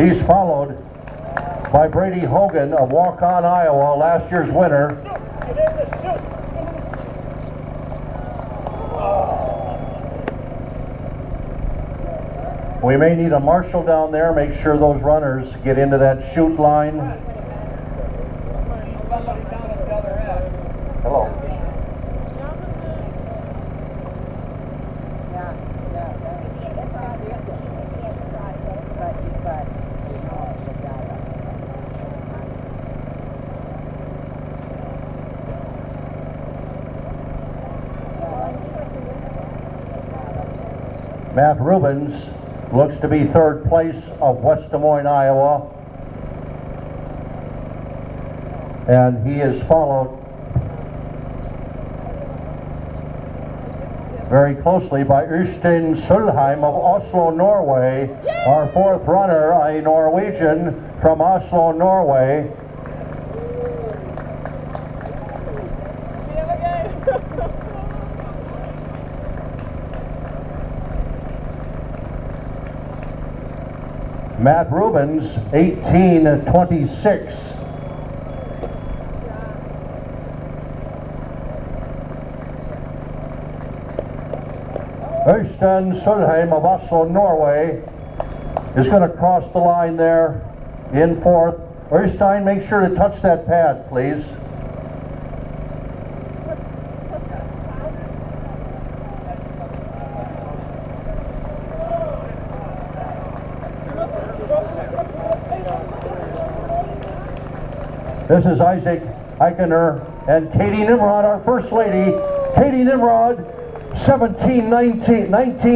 He's followed by Brady Hogan of Waukon, Iowa, last year's winner. We may need a marshal down there, make sure those runners get into that chute line. Hello. Matt Reubens looks to be third place of West Des Moines, Iowa. And he is followed very closely by Øystein Sølheim of Oslo, Norway. Our fourth runner, a Norwegian from Oslo, Norway. Matt Reubens, 18:26. Øystein Sølheim of Oslo, Norway is going to cross the line there in fourth. Øystein, make sure to touch that pad, please. This is Isaac Eichener and Katie Nimrod, our First Lady. Katie Nimrod, 19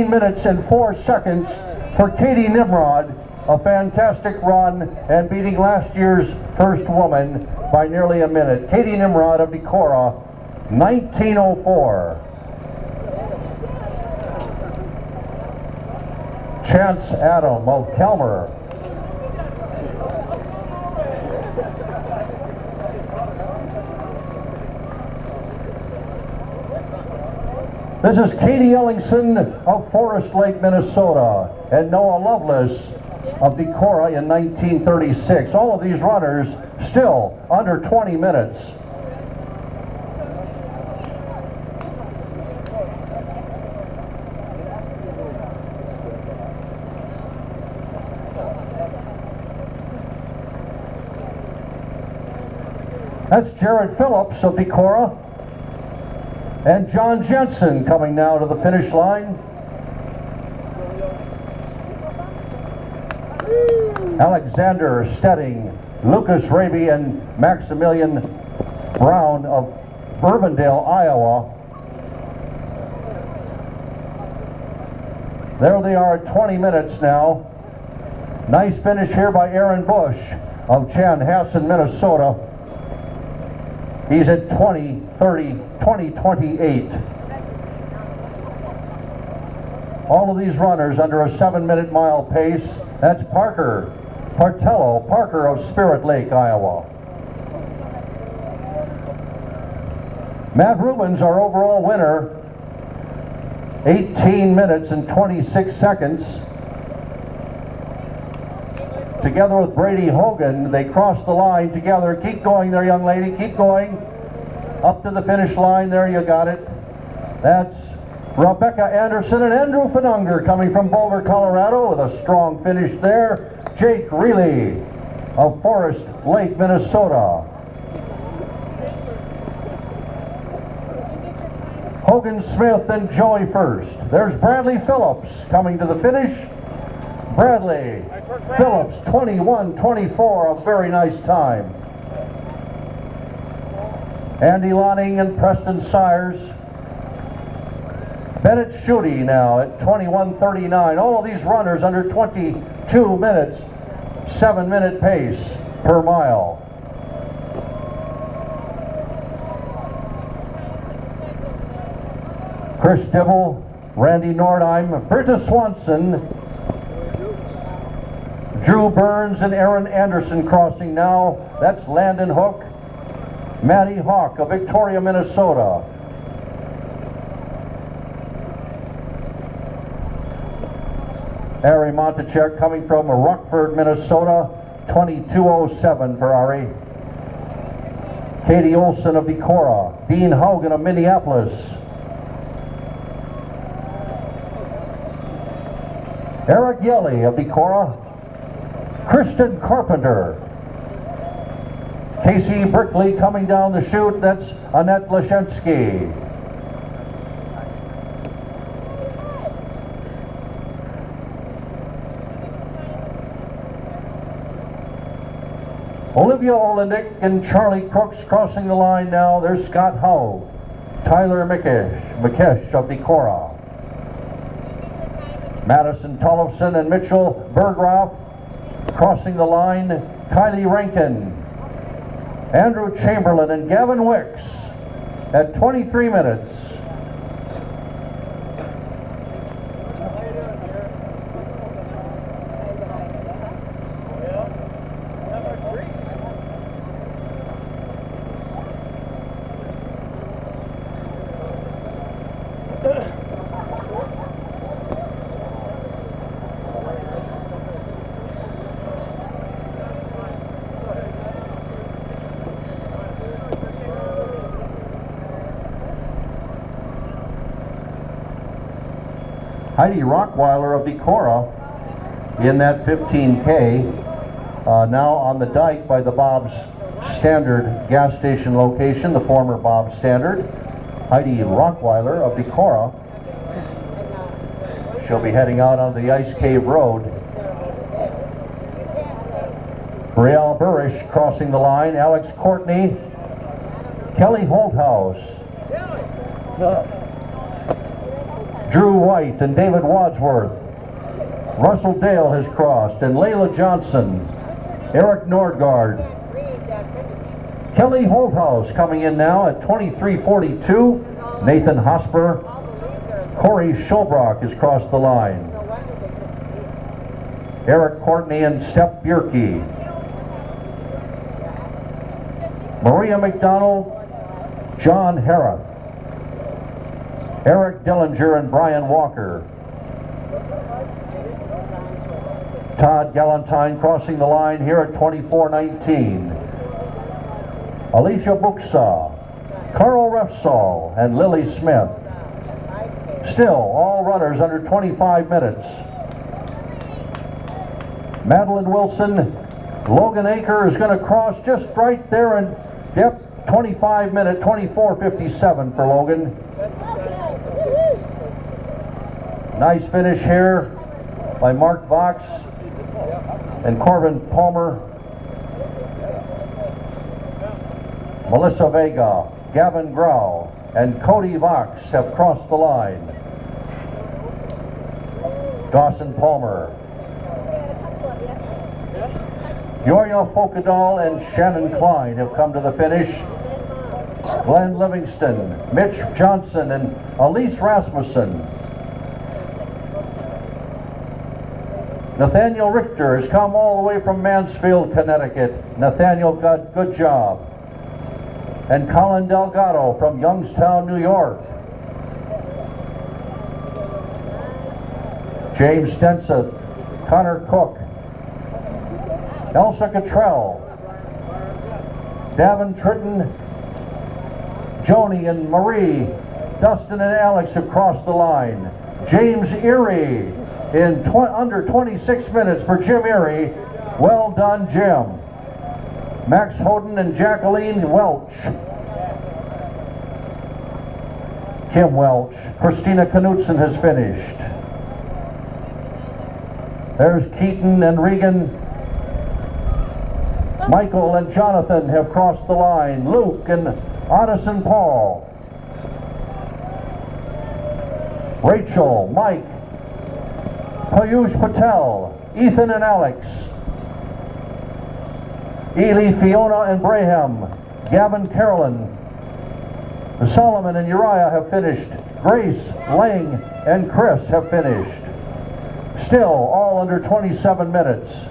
minutes and 4 seconds for Katie Nimrod. A fantastic run and beating last year's first woman by nearly a minute. Katie Nimrod of Decorah, 19:04. Chance Adam of Kelmer. This is Katie Ellingson of Forest Lake, Minnesota, and Noah Lovelace of Decorah in 1936. All of these runners still under 20 minutes. That's Jared Phillips of Decorah. And John Jensen coming now to the finish line. Alexander Stedding, Lucas Raby, and Maximilian Brown of Urbandale, Iowa. There they are at 20 minutes now. Nice finish here by Aaron Bush of Chanhassen, Minnesota. He's at 20:28. All of these runners under a 7-minute mile pace. That's Parker of Spirit Lake, Iowa. Matt Reubens, our overall winner, 18 minutes and 26 seconds. Together with Brady Hogan, they cross the line together. Keep going there, young lady, keep going. Up to the finish line, there you got it. That's Rebecca Anderson and Andrew Finunger coming from Boulder, Colorado with a strong finish there. Jake Reilly of Forest Lake, Minnesota. Hogan Smith and Joey first. There's Bradley Phillips coming to the finish. Bradley Phillips, 21:24, a very nice time. Andy Lonning and Preston Sires. Bennett Schutte now at 21:39. All of these runners under 22 minutes, 7-minute pace per mile. Chris Dibble, Randy Nordheim, Britta Swanson, Drew Burns and Aaron Anderson crossing now. That's Landon Hook, Maddie Hawk of Victoria, Minnesota. Ari Montechek coming from Rockford, Minnesota, 22:07 for Ari. Katie Olson of Decorah. Dean Haugen of Minneapolis. Eric Yelly of Decorah. Kristen Carpenter. Casey Brickley coming down the chute, that's Annette Lashensky. Olivia Olendick and Charlie Crooks crossing the line now. There's Scott Howe. Tyler Mikesh of Decorah. Madison Tollefson and Mitchell Berghoff crossing the line. Kylie Rankin. Andrew Chamberlain and Gavin Wicks at 23 minutes. Heidi Rockweiler of Decorah in that 15K, now on the dike by the Bob's Standard gas station location, the former Bob's Standard. Heidi Rockweiler of Decorah. She'll be heading out on the Ice Cave Road. Brielle Burrish crossing the line. Alex Courtney. Kelly Holthouse. Drew White and David Wadsworth. Russell Dale has crossed, and Layla Johnson. Eric Nordgaard. Kelly Holthouse coming in now at 23:42. Nathan Hosper. Corey Schulbrock has crossed the line. Eric Courtney and Steph Bierke. Maria McDonald. John Harrith. Eric Dillinger and Brian Walker. Todd Galantine crossing the line here at 24:19. Alicia Buxa, Carl Refsall, and Lily Smith. Still, all runners under 25 minutes. Madeline Wilson, Logan Aker is going to cross just right there, and yep, 25 minute, 24:57 for Logan. Nice finish here by Mark Vox and Corbin Palmer. Melissa Vega, Gavin Grau, and Cody Vox have crossed the line. Dawson Palmer. Yoya Folkedahl and Shannon Klein have come to the finish. Glenn Livingston, Mitch Johnson, and Elise Rasmussen. Nathaniel Richter has come all the way from Mansfield, Connecticut. Nathaniel, good job. And Colin Delgado from Youngstown, New York. James Stenseth, Connor Cook, Elsa Cottrell, Davin Tritton, Joni and Marie, Dustin and Alex have crossed the line. James Erie in under 26 minutes for Jim Erie. Well done, Jim. Max Hoden and Jacqueline Welch. Kim Welch. Christina Knutson has finished. There's Keaton and Regan. Michael and Jonathan have crossed the line. Luke and Addison Paul. Rachel, Mike, Payush Patel, Ethan and Alex. Ely, Fiona and Braham. Gavin Carolyn. Solomon and Uriah have finished. Grace, Lang, and Chris have finished. Still all under 27 minutes.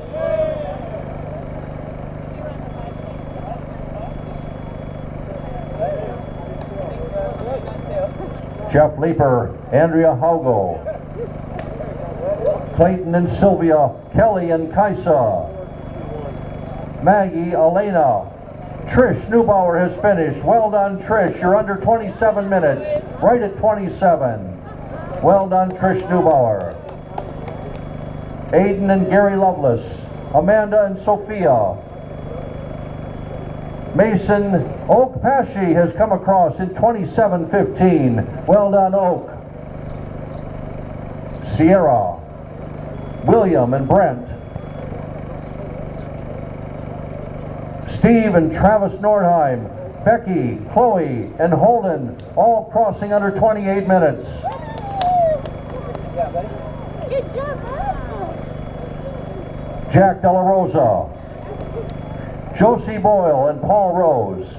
Jeff Leeper, Andrea Haugo. Clayton and Sylvia, Kelly and Kaisa, Maggie, Elena, Trish Neubauer has finished. Well done, Trish. You're under 27 minutes, right at 27. Well done, Trish Neubauer. Aiden and Gary Lovelace, Amanda and Sophia. Mason Oak Pesci has come across in 27:15. Well done, Oak. Sierra, William and Brent. Steve and Travis Nordheim, Becky, Chloe, and Holden, all crossing under 28 minutes. Good job, Jack Della Rosa, Josie Boyle and Paul Rose.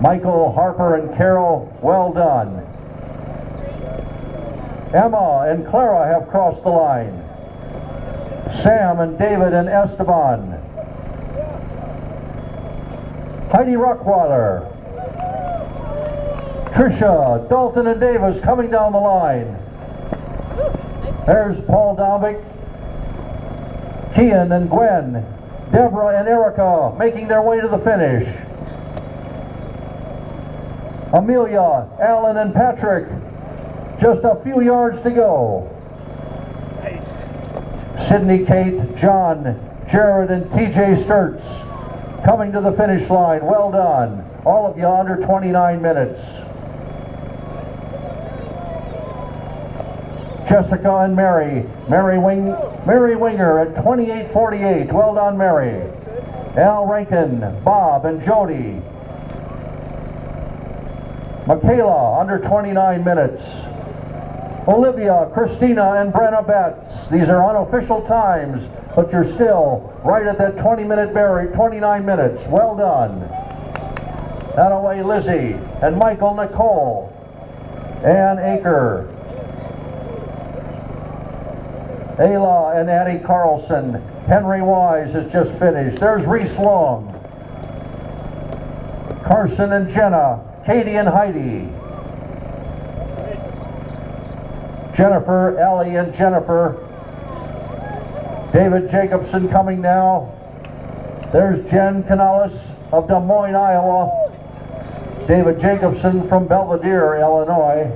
Michael, Harper, and Carol, well done. Emma and Clara have crossed the line. Sam and David and Esteban. Heidi Rockweiler. Trisha, Dalton, and Davis coming down the line. There's Paul Dombick, Kian and Gwen, Deborah and Erica making their way to the finish. Amelia, Alan, and Patrick, just a few yards to go. Sydney, Kate, John, Jared, and TJ Sturts coming to the finish line. Well done. All of you under 29 minutes. Jessica and Mary. Mary Winger at 28:48. Well done, Mary. Al Rankin, Bob, and Jody. Michaela under 29 minutes. Olivia, Christina, and Brenna Betts. These are unofficial times, but you're still right at that 20-minute barrier, 29 minutes. Well done. That away, Lizzie and Michael Nicole. Ann Aker. Ayla and Addie Carlson. Henry Wise has just finished. There's Reese Long. Carson and Jenna. Katie and Heidi. Jennifer, Ellie, and Jennifer. David Jacobson coming now. There's Jen Canales of Des Moines, Iowa. David Jacobson from Belvedere, Illinois.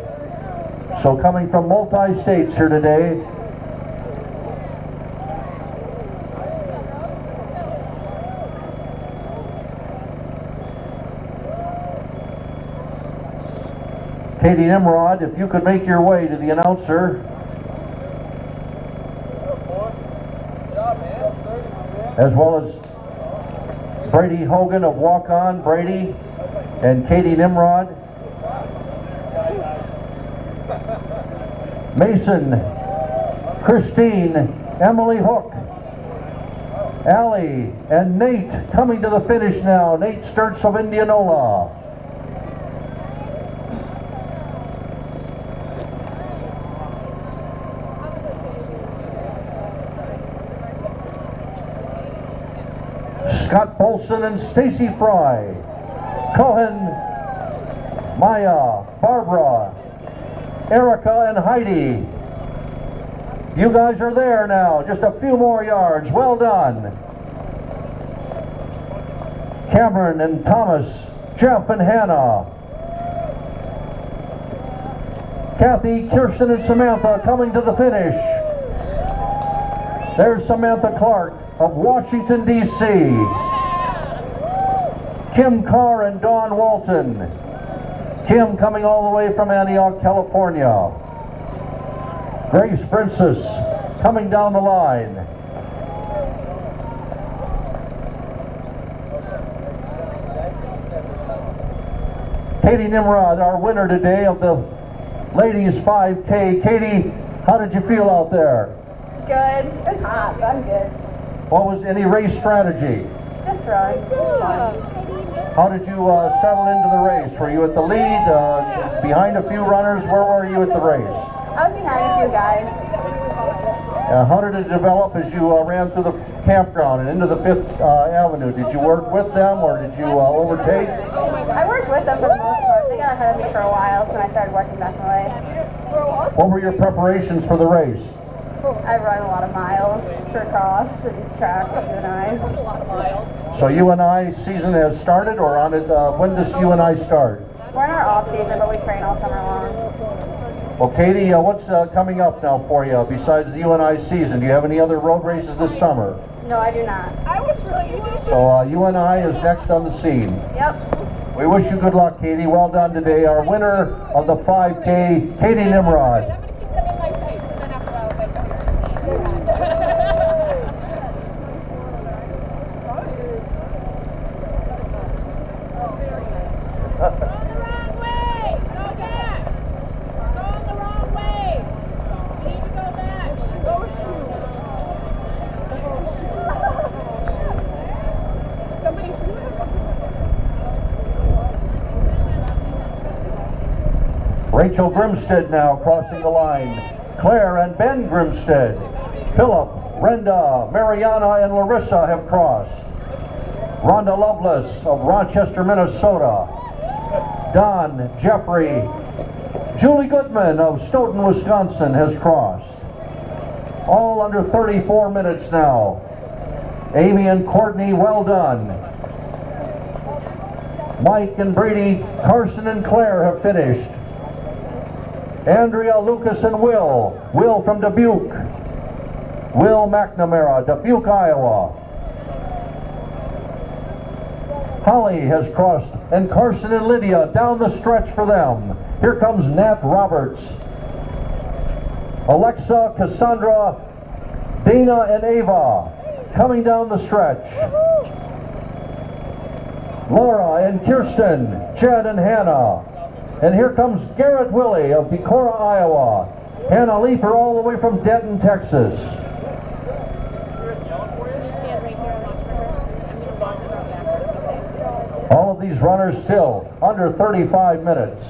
So coming from multi-states here today. Katie Nimrod, if you could make your way to the announcer. As well as Brady Hogan of Walk On, Brady, and Katie Nimrod. Mason, Christine, Emily Hook, Allie, and Nate coming to the finish now. Nate Sturts of Indianola. Scott Bolson and Stacy Fry. Cohen, Maya, Barbara, Erica, and Heidi. You guys are there now. Just a few more yards. Well done. Cameron and Thomas, Jeff and Hannah. Kathy, Kirsten, and Samantha coming to the finish. There's Samantha Clark of Washington, D.C. Kim Carr and Dawn Walton. Kim coming all the way from Antioch, California. Grace Princess coming down the line. Katie Nimrod, our winner today of the ladies 5K. Katie, how did you feel out there? Good. It was hot, but I'm good. What was any race strategy? Just run. It was fun. How did you settle into the race? Were you at the lead, behind a few runners? Where were you at the race? I was behind a few guys. How did it develop as you ran through the campground and into the 5th Avenue? Did you work with them or did you overtake? I worked with them for the most part. They got ahead of me for a while, so then I started working back my way. What were your preparations for the race? I run a lot of miles for cross and track with UNI. So UNI season has started, or on it? When does UNI start? We're in our off season, but we train all summer long. Well, Katie, what's coming up now for you besides the UNI season? Do you have any other road races this summer? No, I do not. So UNI is next on the scene. Yep. We wish you good luck, Katie. Well done today. Our winner of the 5K, Katie Nimrod. Rachel Grimstead now crossing the line. Claire and Ben Grimstead. Philip, Brenda, Mariana, and Larissa have crossed. Rhonda Lovelace of Rochester, Minnesota. Don, Jeffrey, Julie Goodman of Stoughton, Wisconsin has crossed. All under 34 minutes now. Amy and Courtney, well done. Mike and Brady, Carson and Claire have finished. Andrea, Lucas, and Will. Will from Dubuque. Will McNamara, Dubuque, Iowa. Holly has crossed, and Carson and Lydia down the stretch for them. Here comes Nat Roberts. Alexa, Cassandra, Dana, and Ava coming down the stretch. Laura and Kirsten, Chad and Hannah. And here comes Garrett Willie of Decorah, Iowa. Hannah Leeper all the way from Denton, Texas. All of these runners still under 35 minutes.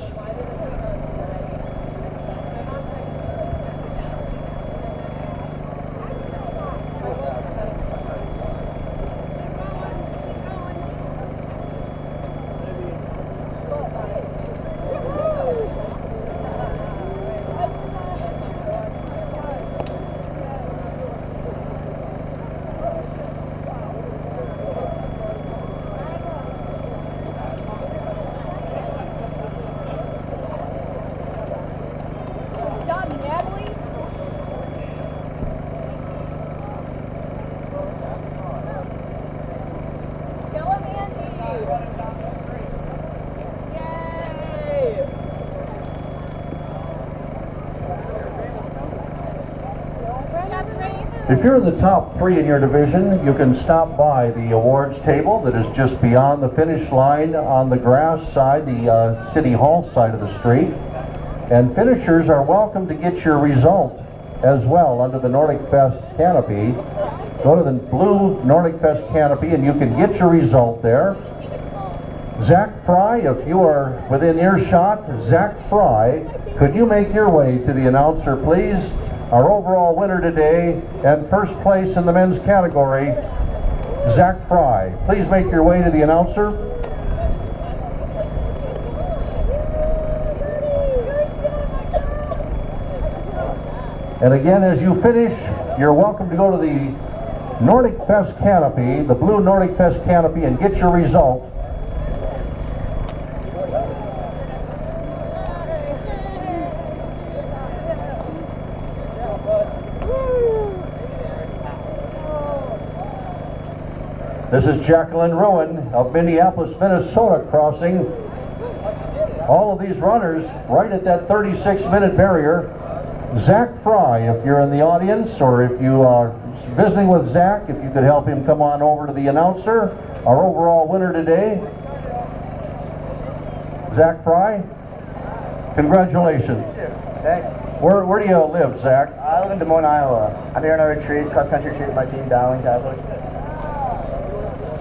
If you're in the top 3 in your division, you can stop by the awards table that is just beyond the finish line on the grass side, the City Hall side of the street. And finishers are welcome to get your result as well under the Nordic Fest canopy. Go to the blue Nordic Fest canopy and you can get your result there. Zach Fry, if you are within earshot, Zach Fry, could you make your way to the announcer, please? Our overall winner today and first place in the men's category, Zach Fry. Please make your way to the announcer. And again, as you finish, you're welcome to go to the Nordic Fest canopy, the blue Nordic Fest canopy, and get your result. This is Jacqueline Rowan of Minneapolis, Minnesota crossing. All of these runners right at that 36-minute barrier. Zach Fry, if you're in the audience or if you are visiting with Zach, if you could help him come on over to the announcer. Our overall winner today, Zach Fry. Congratulations. Thanks. Where do you live, Zach? I live in Des Moines, Iowa. I'm here on a retreat, cross-country retreat with my team, Darling Catholic.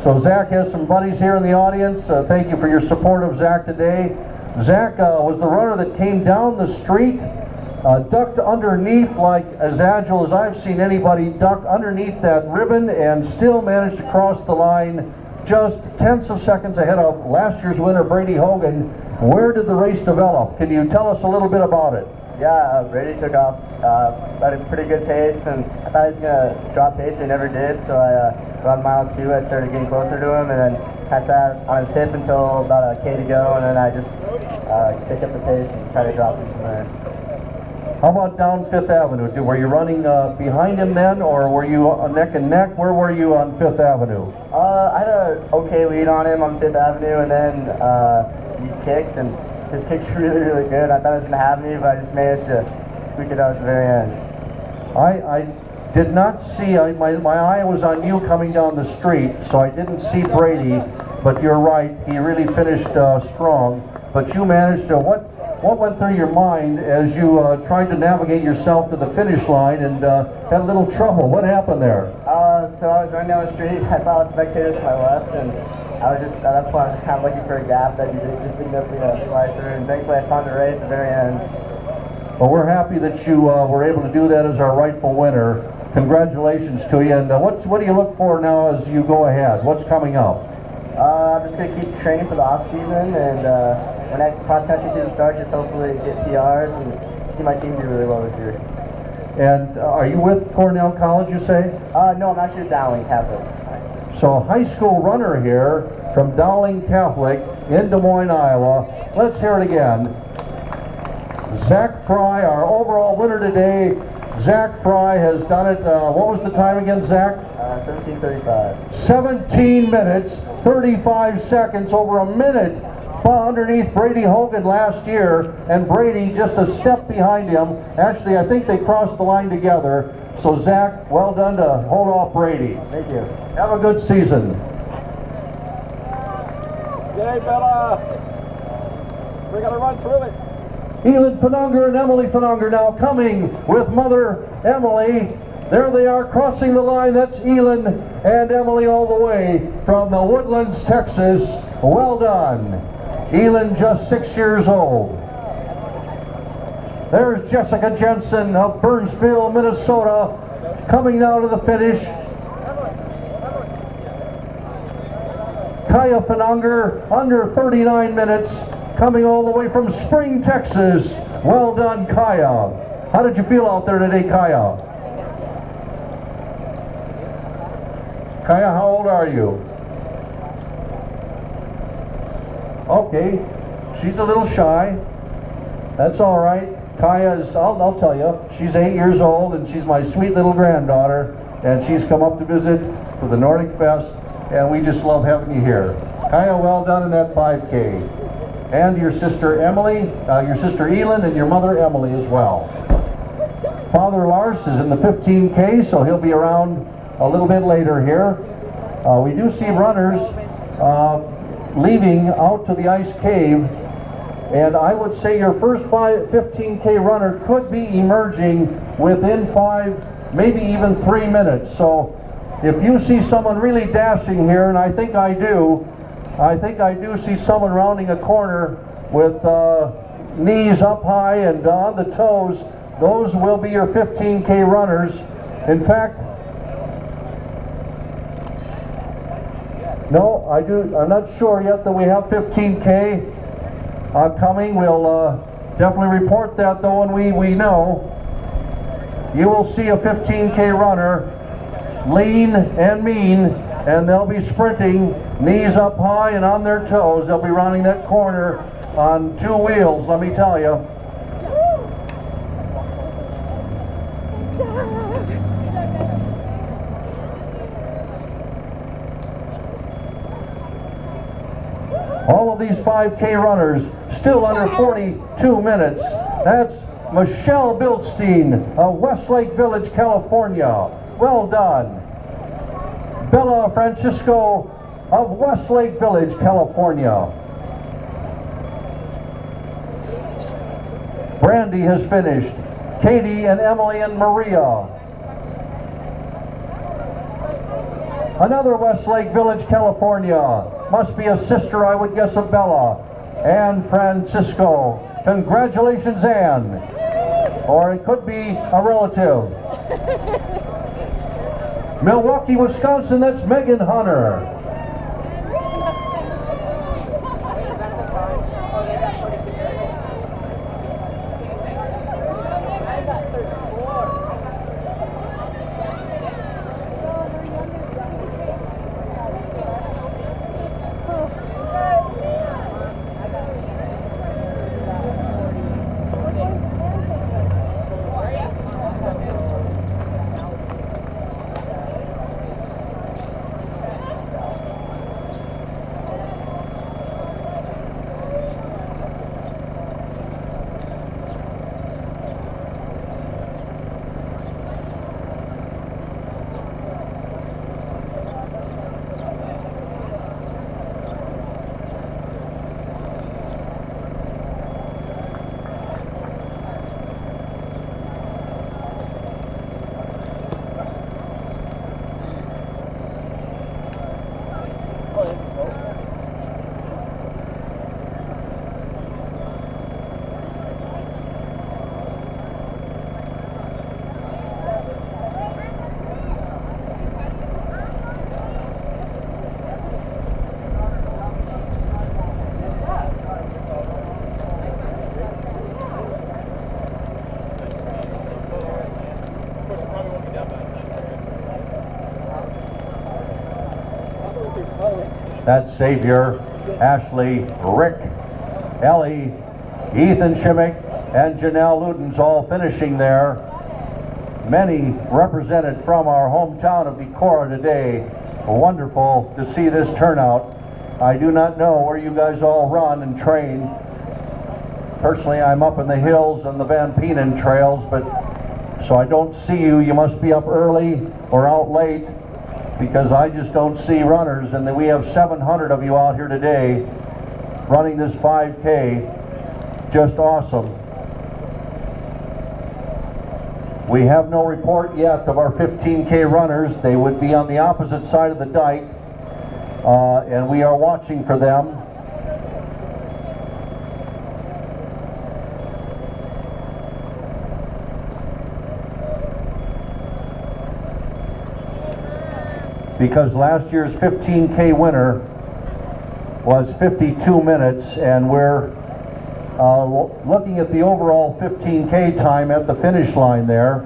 So Zach has some buddies here in the audience. Thank you for your support of Zach today. Zach was the runner that came down the street ducked underneath like as agile as I've seen anybody duck underneath that ribbon and still managed to cross the line just tenths of seconds ahead of last year's winner, Brady Hogan. Where did the race develop? Can you tell us a little bit about it? Yeah, Brady took off at a pretty good pace, and I thought he was going to drop pace, but he never did. So around mile 2, I started getting closer to him, and then I sat on his hip until about a K to go, and then I just picked up the pace and tried to drop him from there. How about down 5th Avenue? Were you running behind him then, or were you neck and neck? Where were you on 5th Avenue? I had an okay lead on him on 5th Avenue, and then he kicked, and his kick's really, really good. I thought it was going to have me, but I just managed to squeak it out at the very end. I did not see, my eye was on you coming down the street, so I didn't see Brady, but you're right, he really finished strong. But you managed to, what went through your mind as you tried to navigate yourself to the finish line and had a little trouble? What happened there? So I was running down the street, I saw the spectators to my left, and I was just, at that point, I was just kind of looking for a gap that you could just leave up, slide through, and thankfully I found it right at the very end. Well, we're happy that you were able to do that as our rightful winner. Congratulations to you, and what do you look for now as you go ahead? What's coming up? I'm just going to keep training for the off-season, and when that cross-country season starts, just hopefully get PRs and see my team do really well this year. And are you with Cornell College, you say? No, I'm actually a Dowling Catholic. So high school runner here from Dowling Catholic in Des Moines, Iowa. Let's hear it again. Zach Fry, our overall winner today. Zach Fry has done it, what was the time again, Zach? 17:35. 17 minutes, 35 seconds, over a minute underneath Brady Hogan last year, and Brady just a step behind him. Actually, I think they crossed the line together. So Zach, well done to hold off Brady. Thank you. Have a good season. Okay, Bella. We're going to run through it. Elin Fanunger and Emily Fanunger now coming with Mother Emily. There they are crossing the line. That's Elin and Emily all the way from the Woodlands, Texas. Well done. Elin just 6 years old. There's Jessica Jensen of Burnsville, Minnesota, coming now to the finish. Kaya Fanunger, under 39 minutes, coming all the way from Spring, Texas. Well done, Kaya. How did you feel out there today, Kaya? Kaya, how old are you? Okay, she's a little shy. That's all right. Kaya's, I'll tell you, she's 8 years old, and she's my sweet little granddaughter, and she's come up to visit for the Nordic Fest, and we just love having you here. Kaya, well done in that 5K. And your sister Emily, your sister Elin, and your mother Emily as well. Father Lars is in the 15K, so he'll be around a little bit later here. We do see runners leaving out to the ice cave, and I would say your first 15K runner could be emerging within 5, maybe even 3 minutes. So if you see someone really dashing here, and I think I do see someone rounding a corner with knees up high and on the toes, those will be your 15K runners. In fact, no, I'm not sure yet that we have 15K coming. We'll definitely report that though when we know. You will see a 15K runner, lean and mean, and they'll be sprinting, knees up high and on their toes. They'll be rounding that corner on 2 wheels, let me tell you. All of these 5K runners still under 42 minutes. That's Michelle Bildstein of Westlake Village, California. Well done. Bella Francisco of Westlake Village, California. Brandy has finished. Katie and Emily and Maria. Another Westlake Village, California. Must be a sister, I would guess, of Bella. Anne Francisco. Congratulations, Anne. or it could be a relative. Milwaukee, Wisconsin, that's Megan Hunter. That's Xavier, Ashley, Rick, Ellie, Ethan Shimmick, and Janelle Ludens all finishing there. Many represented from our hometown of Decorah today. Wonderful to see this turnout. I do not know where you guys all run and train. Personally, I'm up in the hills and the Van Penen trails, but so I don't see you. You must be up early or out late, because I just don't see runners, and we have 700 of you out here today running this 5K. Just awesome. We have no report yet of our 15K runners. They would be on the opposite side of the dike, and we are watching for them. Because last year's 15K winner was 52 minutes, and we're looking at the overall 15K time at the finish line there.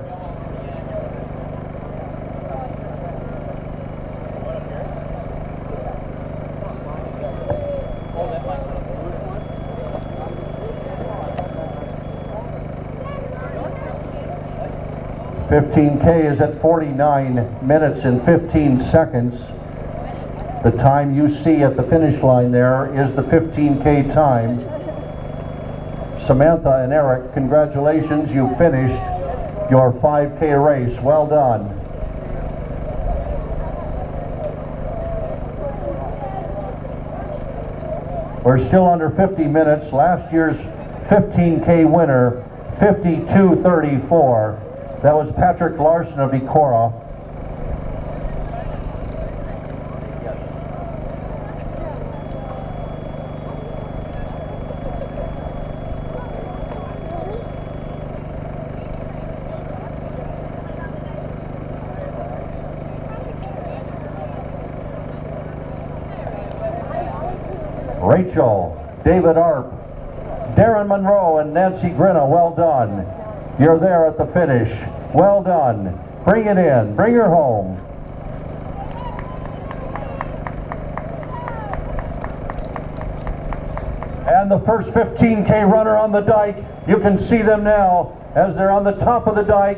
.15K is at 49 minutes and 15 seconds. The time you see at the finish line there is the 15K time. Samantha and Eric, congratulations, you finished your 5K race. Well done. We're still under 50 minutes. Last year's 15K winner, 52:34. That was Patrick Larson of Decorah. Rachel, David Arp, Darren Monroe, and Nancy Grinna, well done. You're there at the finish. Well done. Bring it in. Bring her home. And the first 15K runner on the dike. You can see them now as they're on the top of the dike.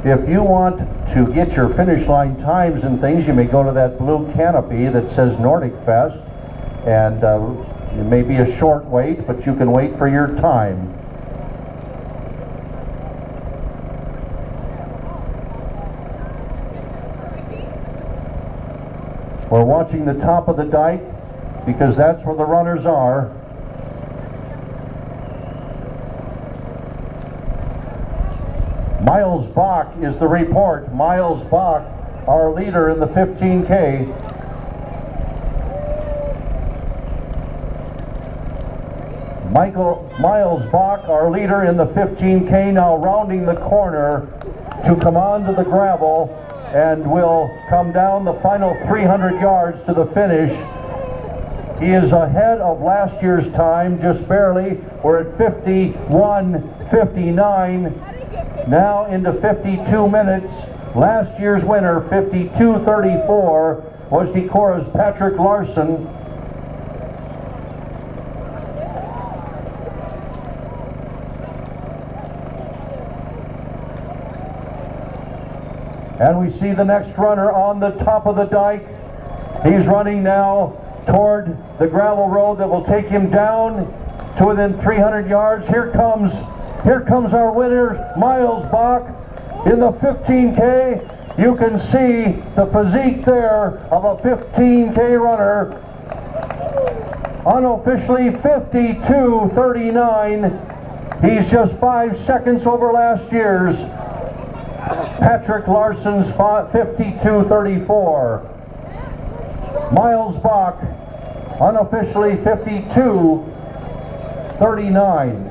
If you want to get your finish line times and things, you may go to that blue canopy that says Nordic Fest and It may be a short wait, but you can wait for your time. We're watching the top of the dike because that's where the runners are. Miles Bach is the report. Miles Bach, our leader in the 15K. Miles Bach, our leader in the 15K, now rounding the corner to come onto the gravel and will come down the final 300 yards to the finish. He is ahead of last year's time, just barely. We're at 51:59, now into 52 minutes. Last year's winner, 52:34, was Decorah's Patrick Larson. And we see the next runner on the top of the dike. He's running now toward the gravel road that will take him down to within 300 yards. Here comes our winner, Miles Bach, in the 15K. You can see the physique there of a 15K runner. Unofficially 52:39. He's just 5 seconds over last year's Patrick Larson's 52:34. Miles Bach, unofficially 52:39.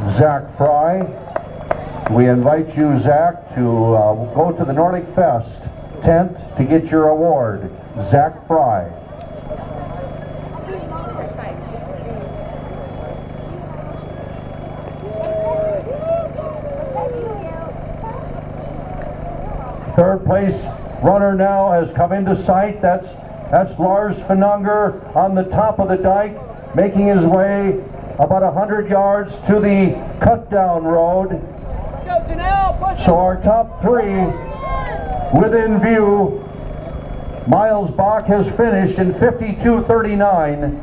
Zach Fry, we invite you, Zach, to go to the Nordic Fest tent to get your award. Zach Fry. Third place runner now has come into sight. That's Lars Finanger on the top of the dike, making his way about 100 yards to the cut down road. So our top three within view. Miles Bach has finished in 52:39.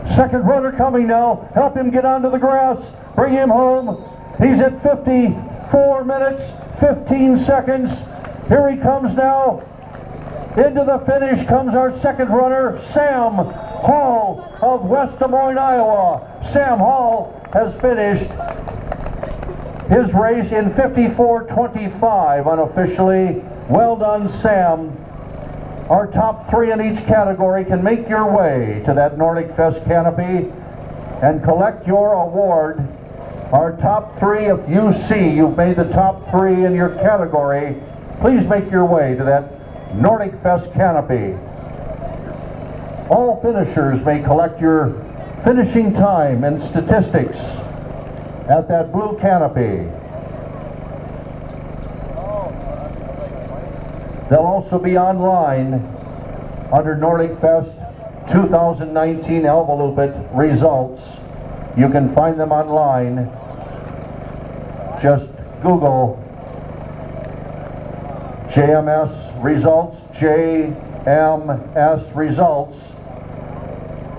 Second runner coming now. Help him get onto the grass. Bring him home. He's at 54 minutes, 15 seconds. Here he comes now. Into the finish comes our second runner, Sam Hall of West Des Moines, Iowa. Sam Hall has finished his race in 54:25 unofficially. Well done, Sam. Our top three in each category can make your way to that Nordic Fest canopy and collect your award. Our top three, if you see you've made the top three in your category, please make your way to that Nordic Fest canopy. All finishers may collect your finishing time and statistics at that blue canopy. They'll also be online under Nordic Fest 2019 Elvelopet results. You can find them online. Just Google JMS results, JMS results,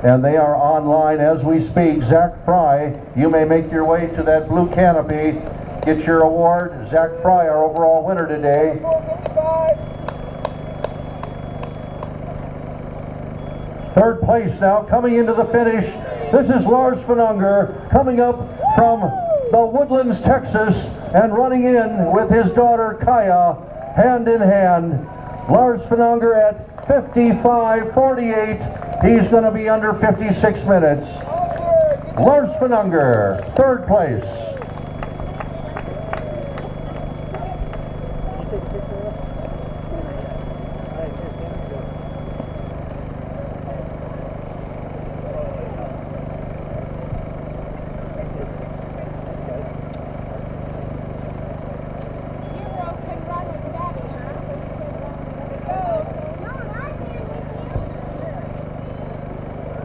and they are online as we speak. Zach Fry, you may make your way to that blue canopy, get your award. Zach Fry, our overall winner today. Third place now, coming into the finish. This is Lars Finanger coming up from the Woodlands, Texas, and running in with his daughter Kaya, hand in hand. Lars Finanger at 55:48. He's going to be under 56 minutes. Lars Finanger, third place.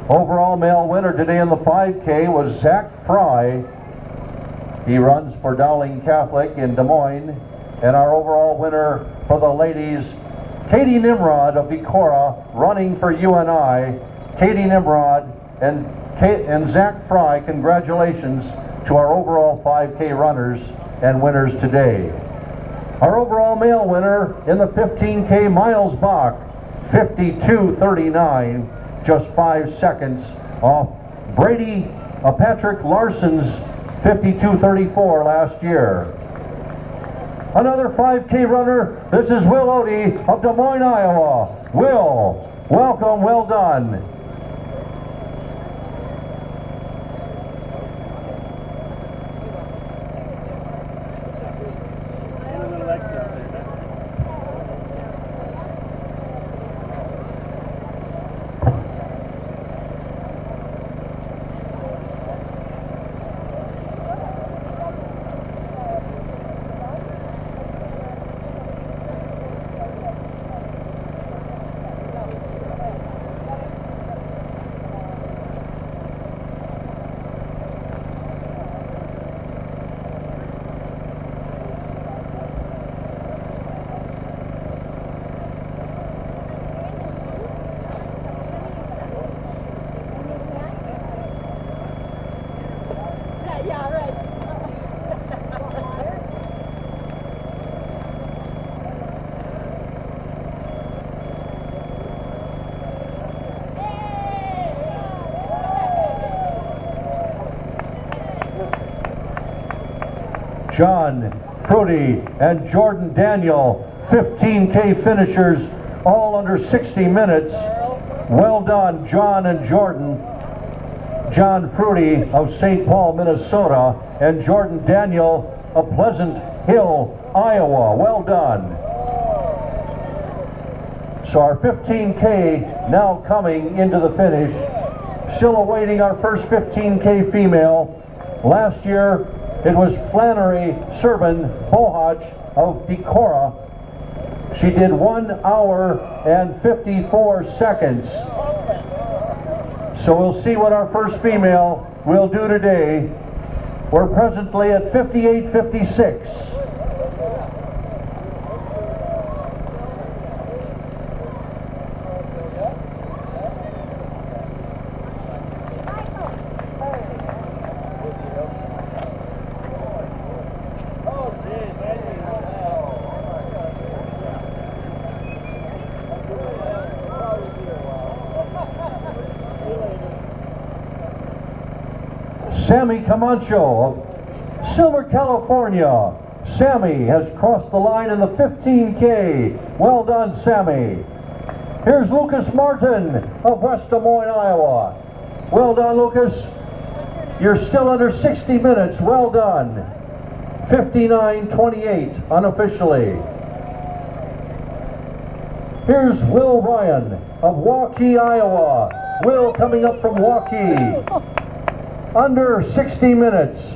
Overall male winner today in the 5K was Zach Fry. He runs for Dowling Catholic in Des Moines. And our overall winner for the ladies, Katie Nimrod of Decorah, running for UNI. Katie Nimrod and Zach Fry, congratulations to our overall 5K runners and winners today. Our overall male winner in the 15K, Miles Bach, 52:39, just 5 seconds off Patrick Larson's 52:34 last year. Another 5K runner, this is Will Odie of Des Moines, Iowa. Will, welcome, well done. John Fruity and Jordan Daniel, 15K finishers, all under 60 minutes. Well done, John and Jordan. John Fruity of St. Paul, Minnesota, and Jordan Daniel of Pleasant Hill, Iowa. Well done. So our 15K now coming into the finish. Still awaiting our first 15K female. Last year, it was Flannery Serban Bohach of Decorah. She did 1 hour and 54 seconds. So we'll see what our first female will do today. We're presently at 58:56. Sammy Camacho of Silver, California. Sammy has crossed the line in the 15K. Well done, Sammy. Here's Lucas Martin of West Des Moines, Iowa. Well done, Lucas. You're still under 60 minutes. Well done. 59:28 unofficially. Here's Will Ryan of Waukee, Iowa. Will coming up from Waukee. Under 60 minutes.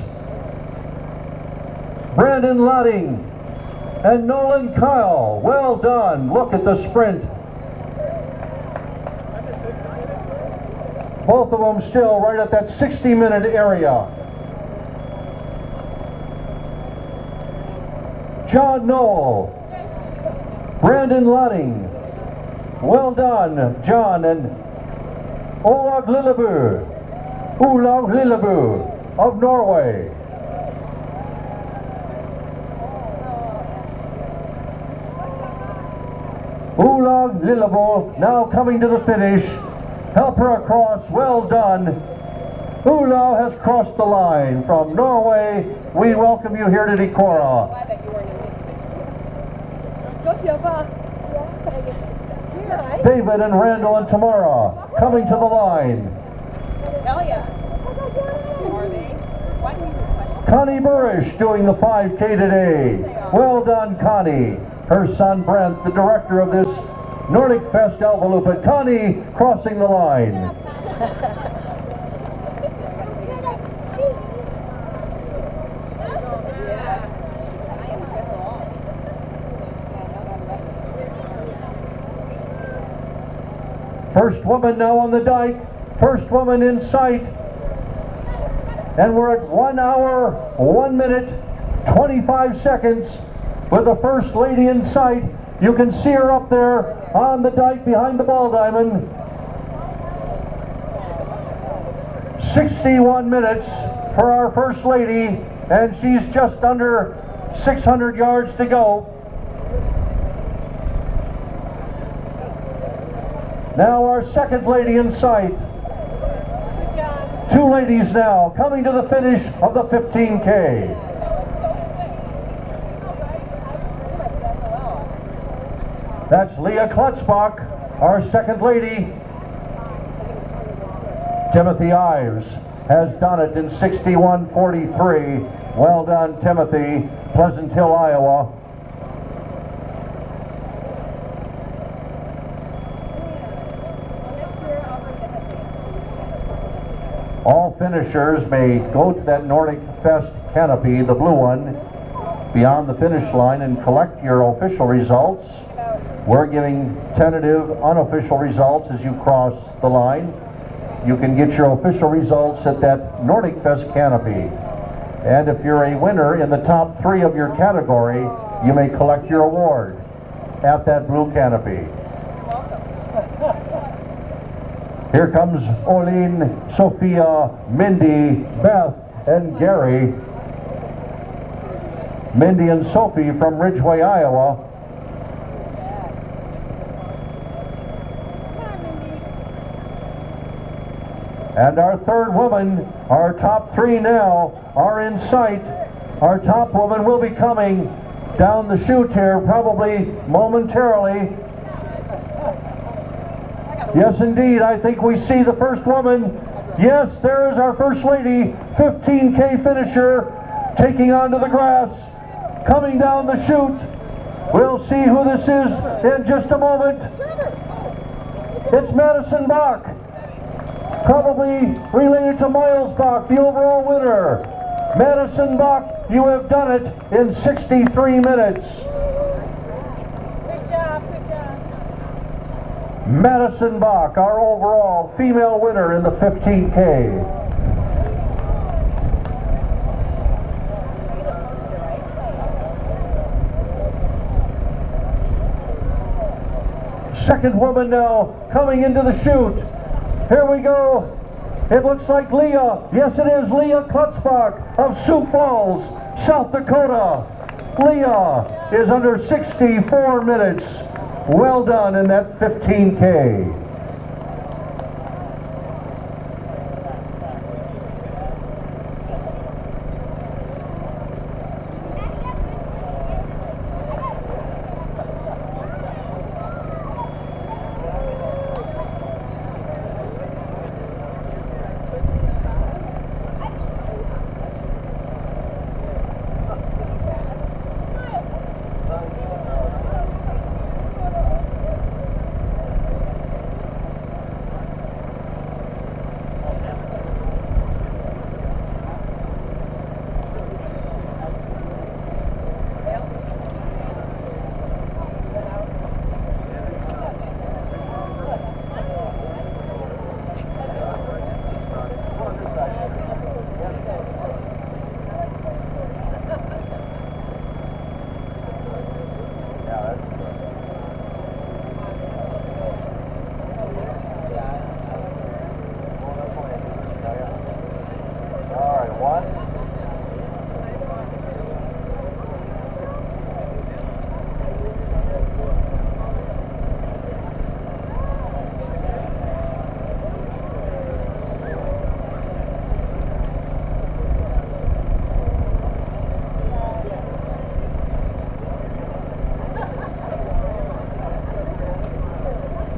Brandon Lotting and Nolan Kyle. Well done. Look at the sprint. Both of them still right at that 60-minute area. John Knoll. Brandon Lotting. Well done, John, and Olaug Lillebu. Olaug Lillebu of Norway. Olaug Lillebu now coming to the finish. Help her across. Well done. Olaug has crossed the line from Norway. We welcome you here to Decorah. David and Randall and Tamara coming to the line. Hell yes. Are they? Why do you question? Connie Burish doing the 5K today. Well done, Connie. Her son Brent, the director of this Nordic Fest Elvelopet. Connie crossing the line. Yes. I am Decorah. First woman now on the dike. First woman in sight. And we're at 1 hour, 1 minute, 25 seconds with the first lady in sight. You can see her up there on the dike behind the ball diamond. 61 minutes for our first lady, and she's just under 600 yards to go. Now our second lady in sight. Two ladies now coming to the finish of the 15K. That's Leah Klutzbach, our second lady. Timothy Ives has done it in 61:43. Well done, Timothy, Pleasant Hill, Iowa. All finishers may go to that Nordic Fest canopy, the blue one, beyond the finish line and collect your official results. We're giving tentative, unofficial results as you cross the line. You can get your official results at that Nordic Fest canopy. And if you're a winner in the top 3 of your category, you may collect your award at that blue canopy. Here comes Olin, Sophia, Mindy, Beth, and Gary. Mindy and Sophie from Ridgeway, Iowa. And our third woman, our top 3 now are in sight. Our top woman will be coming down the chute here probably momentarily. Yes, indeed, I think we see the first woman. Yes, there is our first lady, 15K finisher, taking onto the grass, coming down the chute. We'll see who this is in just a moment. It's Madison Bach, probably related to Miles Bach, the overall winner. Madison Bach, you have done it in 63 minutes. Good job, good job. Madison Bach, our overall female winner in the 15K. Second woman now coming into the chute. Here we go. It looks like Leah. Yes, it is Leah Klutzbach of Sioux Falls, South Dakota. Leah is under 64 minutes. Well done in that 15K.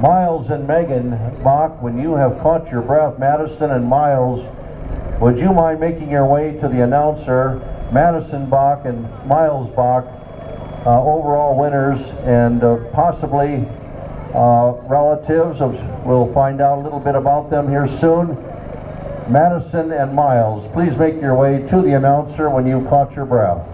Miles and Megan Bach, when you have caught your breath, Madison and Miles, would you mind making your way to the announcer? Madison Bach and Miles Bach, overall winners, and possibly relatives. We'll find out a little bit about them here soon. Madison and Miles, please make your way to the announcer when you've caught your breath.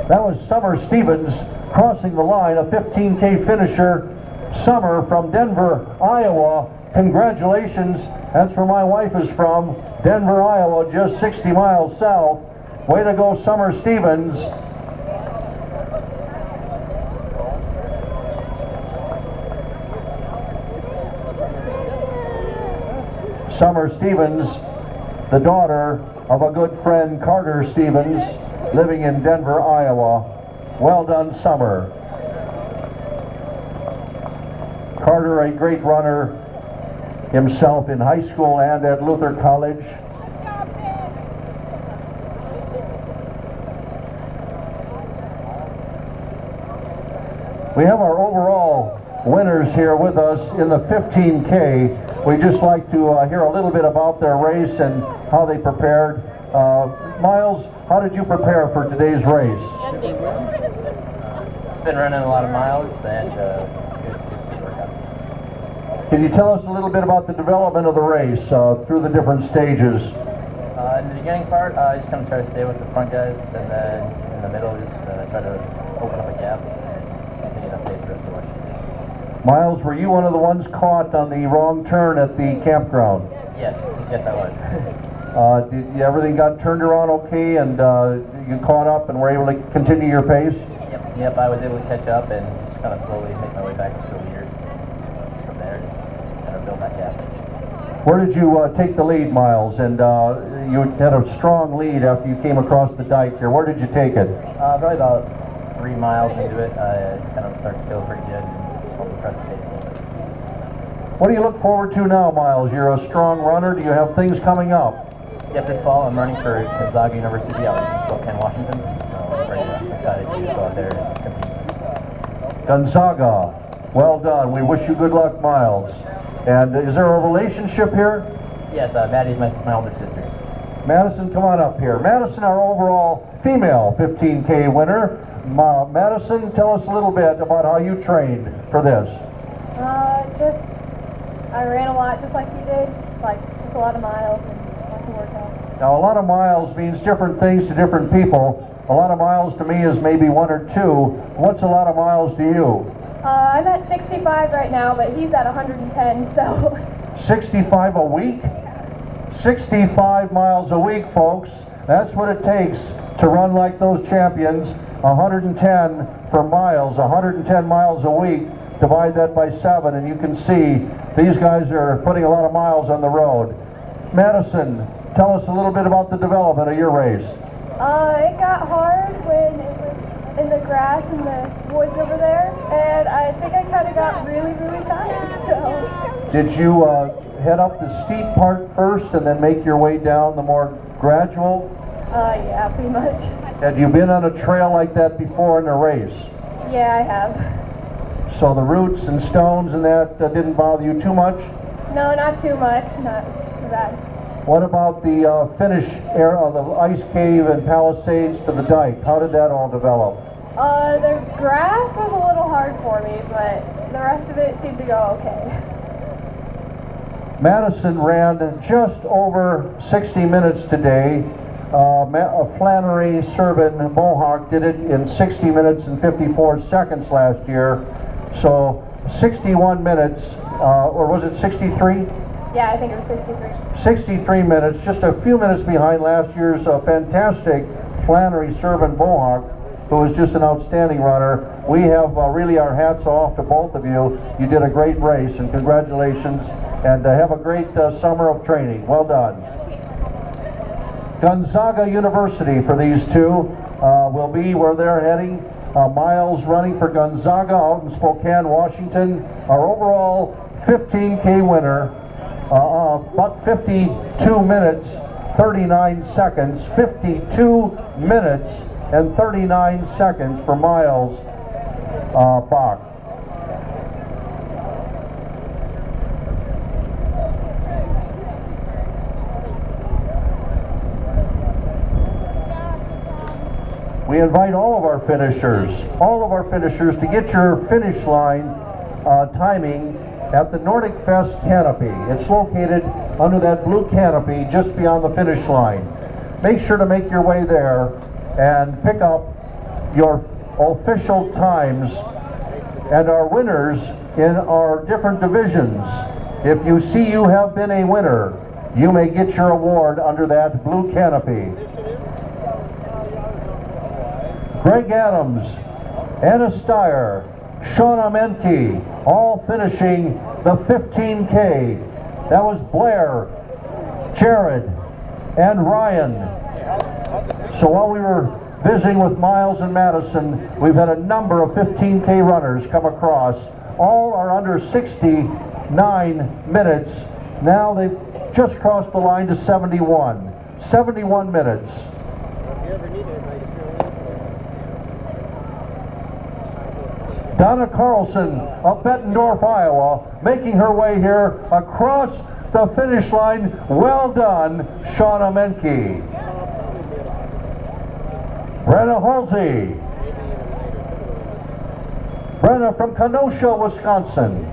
That was Summer Stevens crossing the line, a 15K finisher, Summer from Denver, Iowa. Congratulations. That's where my wife is from, Denver, Iowa, just 60 miles south. Way to go, Summer Stevens. Summer Stevens, the daughter of a good friend, Carter Stevens, living in Denver, Iowa. Well done, Summer. Carter, a great runner himself in high school and at Luther College. We have our overall winners here with us in the 15K. We'd just like to hear a little bit about their race and how they prepared. Miles, how did you prepare for today's race? It's been running a lot of miles and good speed workouts. Can you tell us a little bit about the development of the race through the different stages? In the beginning part, I just kind of try to stay with the front guys, and then in the middle, just try to open up a gap and continue to pace the rest of the way. Miles, were you one of the ones caught on the wrong turn at the campground? Yes, I was. Everything got turned around okay, and you caught up and were able to continue your pace? Yep, I was able to catch up and just kind of slowly make my way back up to the leader. From there, just kind of build that gap. Where did you take the lead, Miles? And you had a strong lead after you came across the dike here. Where did you take it? Probably about 3 miles into it. I kind of started to feel pretty good and just wanted to press the pace a little bit. What do you look forward to now, Miles? You're a strong runner. Do you have things coming up? Yep, this fall I'm running for Gonzaga University out in Spokane, Washington. So I'm excited to go out there and compete. Gonzaga, well done. We wish you good luck, Miles. And is there a relationship here? Yes, Maddie's my older sister. Madison, come on up here. Madison, our overall female 15K winner. Madison, tell us a little bit about how you trained for this. I ran a lot just like you did, like just a lot of miles and lots of workouts. Now, a lot of miles means different things to different people. A lot of miles to me is maybe 1 or 2. What's a lot of miles to you? I'm at 65 right now, but he's at 110, so. 65 a week? 65 miles a week, folks. That's what it takes to run like those champions. 110 for miles, 110 miles a week. Divide that by 7 and you can see these guys are putting a lot of miles on the road. Madison, tell us a little bit about the development of your race. It got hard when it was in the grass in the woods over there, and I think I kind of got really, really tired, so. Did you head up the steep part first and then make your way down the more gradual? Yeah, pretty much. Have you been on a trail like that before in a race? Yeah, I have. So the roots and stones and that didn't bother you too much? No, not too much, not too bad. What about the finish area of the ice cave and Palisades to the dike? How did that all develop? The grass was a little hard for me, but the rest of it seemed to go okay. Madison ran just over 60 minutes today. Flannery Serban Mohawk did it in 60 minutes and 54 seconds last year. So 61 minutes, or was it 63? Yeah, I think it was 63. 63 minutes, just a few minutes behind last year's fantastic Flannery Serban Mohawk, who was just an outstanding runner. We have really our hats off to both of you. You did a great race, and congratulations, and have a great summer of training. Well done. Gonzaga University for these two will be where they're heading. Miles running for Gonzaga out in Spokane, Washington. Our overall 15K winner, about 52 minutes, 39 seconds. 52 minutes and 39 seconds for Miles Bach. We invite all of our finishers to get your finish line timing at the Nordic Fest canopy. It's located under that blue canopy just beyond the finish line. Make sure to make your way there and pick up your official times and our winners in our different divisions. If you see you have been a winner, you may get your award under that blue canopy. Greg Adams, Anna Steyer, Shauna Menke, all finishing the 15K. That was Blair, Jared, and Ryan. So while we were visiting with Miles and Madison, we've had a number of 15K runners come across. All are under 69 minutes. Now they've just crossed the line to 71. 71 minutes. Donna Carlson of Bettendorf, Iowa, making her way here across the finish line. Well done, Shauna Menke. Brenna Halsey. Brenna from Kenosha, Wisconsin.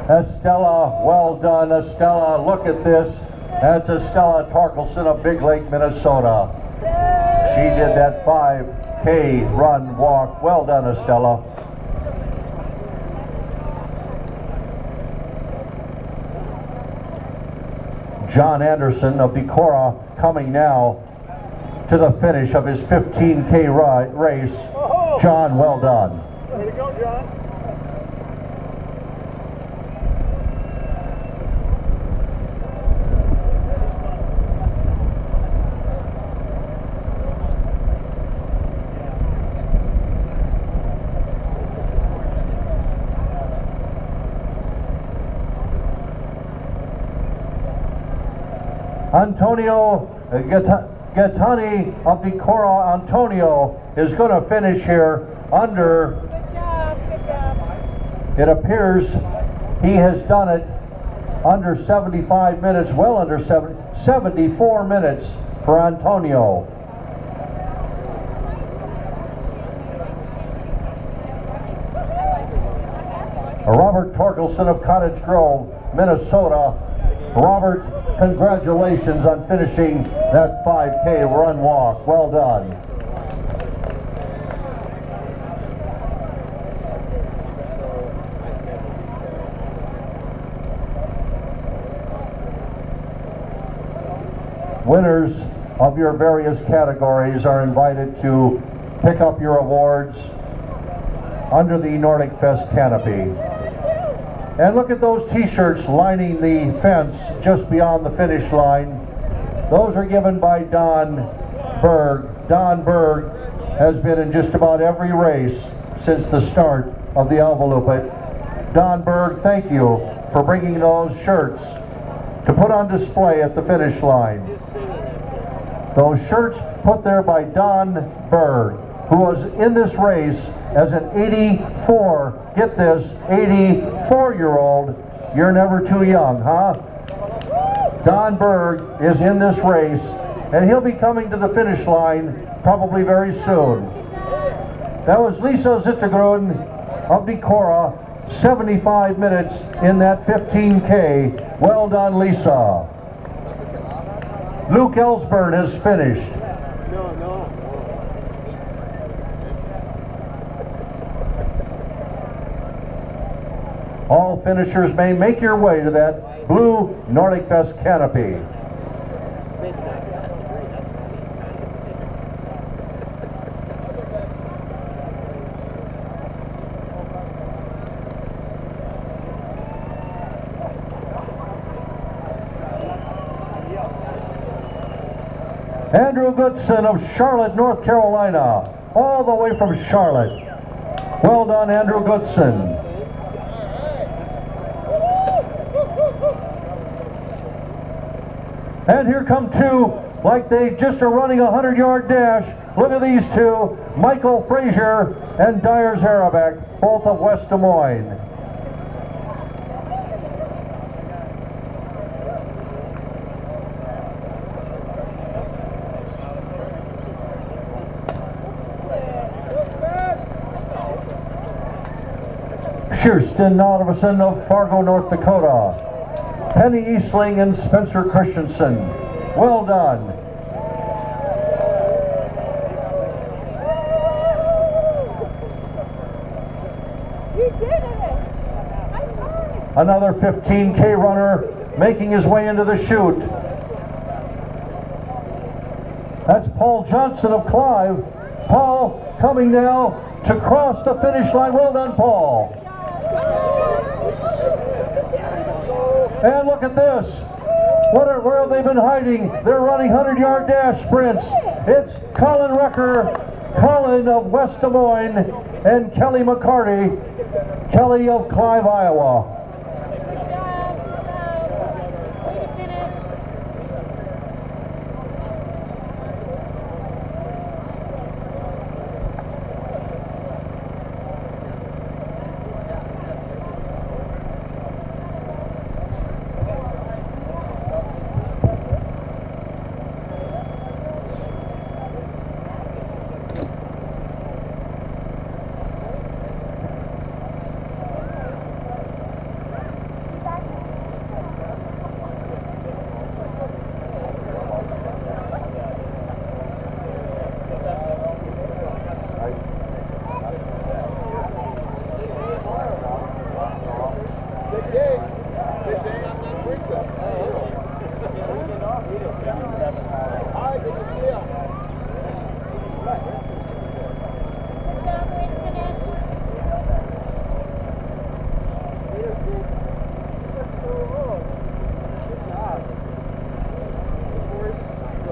Estella, well done, Estella. Look at this. That's Estella Torkelson of Big Lake, Minnesota. She did that 5K run walk. Well done, Estella. John Anderson of Decorah coming now to the finish of his 15K race. John, well done. Way to go, John. Antonio Gattani of Decorah, Antonio, is going to finish here under, Good job, good job. it appears he has done it under 75 minutes, well under 74 minutes for Antonio. Robert Torkelson of Cottage Grove, Minnesota. Robert, congratulations on finishing that 5K run walk. Well done. Winners of your various categories are invited to pick up your awards under the Nordic Fest canopy. And look at those t-shirts lining the fence just beyond the finish line. Those are given by Don Berg. Don Berg has been in just about every race since the start of the Elvelopet. Don Berg, thank you for bringing those shirts to put on display at the finish line. Those shirts put there by Don Berg, who was in this race as an 84, get this, 84-year-old. You're never too young, huh? Don Berg is in this race, and he'll be coming to the finish line probably very soon. That was Lisa Zittergrun of Decorah, 75 minutes in that 15K. Well done, Lisa. Luke Ellsburn has finished. All finishers may make your way to that blue Nordic Fest canopy. Andrew Goodson of Charlotte, North Carolina, all the way from Charlotte. Well done, Andrew Goodson. And here come two like they just are running a 100-yard dash. Look at these two, Michael Frazier and Dyer Zarabek, both of West Des Moines. Kirsten Oliverson of Fargo, North Dakota. Penny Eastling and Spencer Christensen. Well done. You did it! Another 15K runner making his way into the chute. That's Paul Johnson of Clive. Paul coming now to cross the finish line. Well done, Paul. And look at this. Where have they been hiding? They're running 100-yard dash sprints. It's Colin Recker, Colin of West Des Moines, and Kelly McCarty, Kelly of Clive, Iowa. Good job. Way to finish.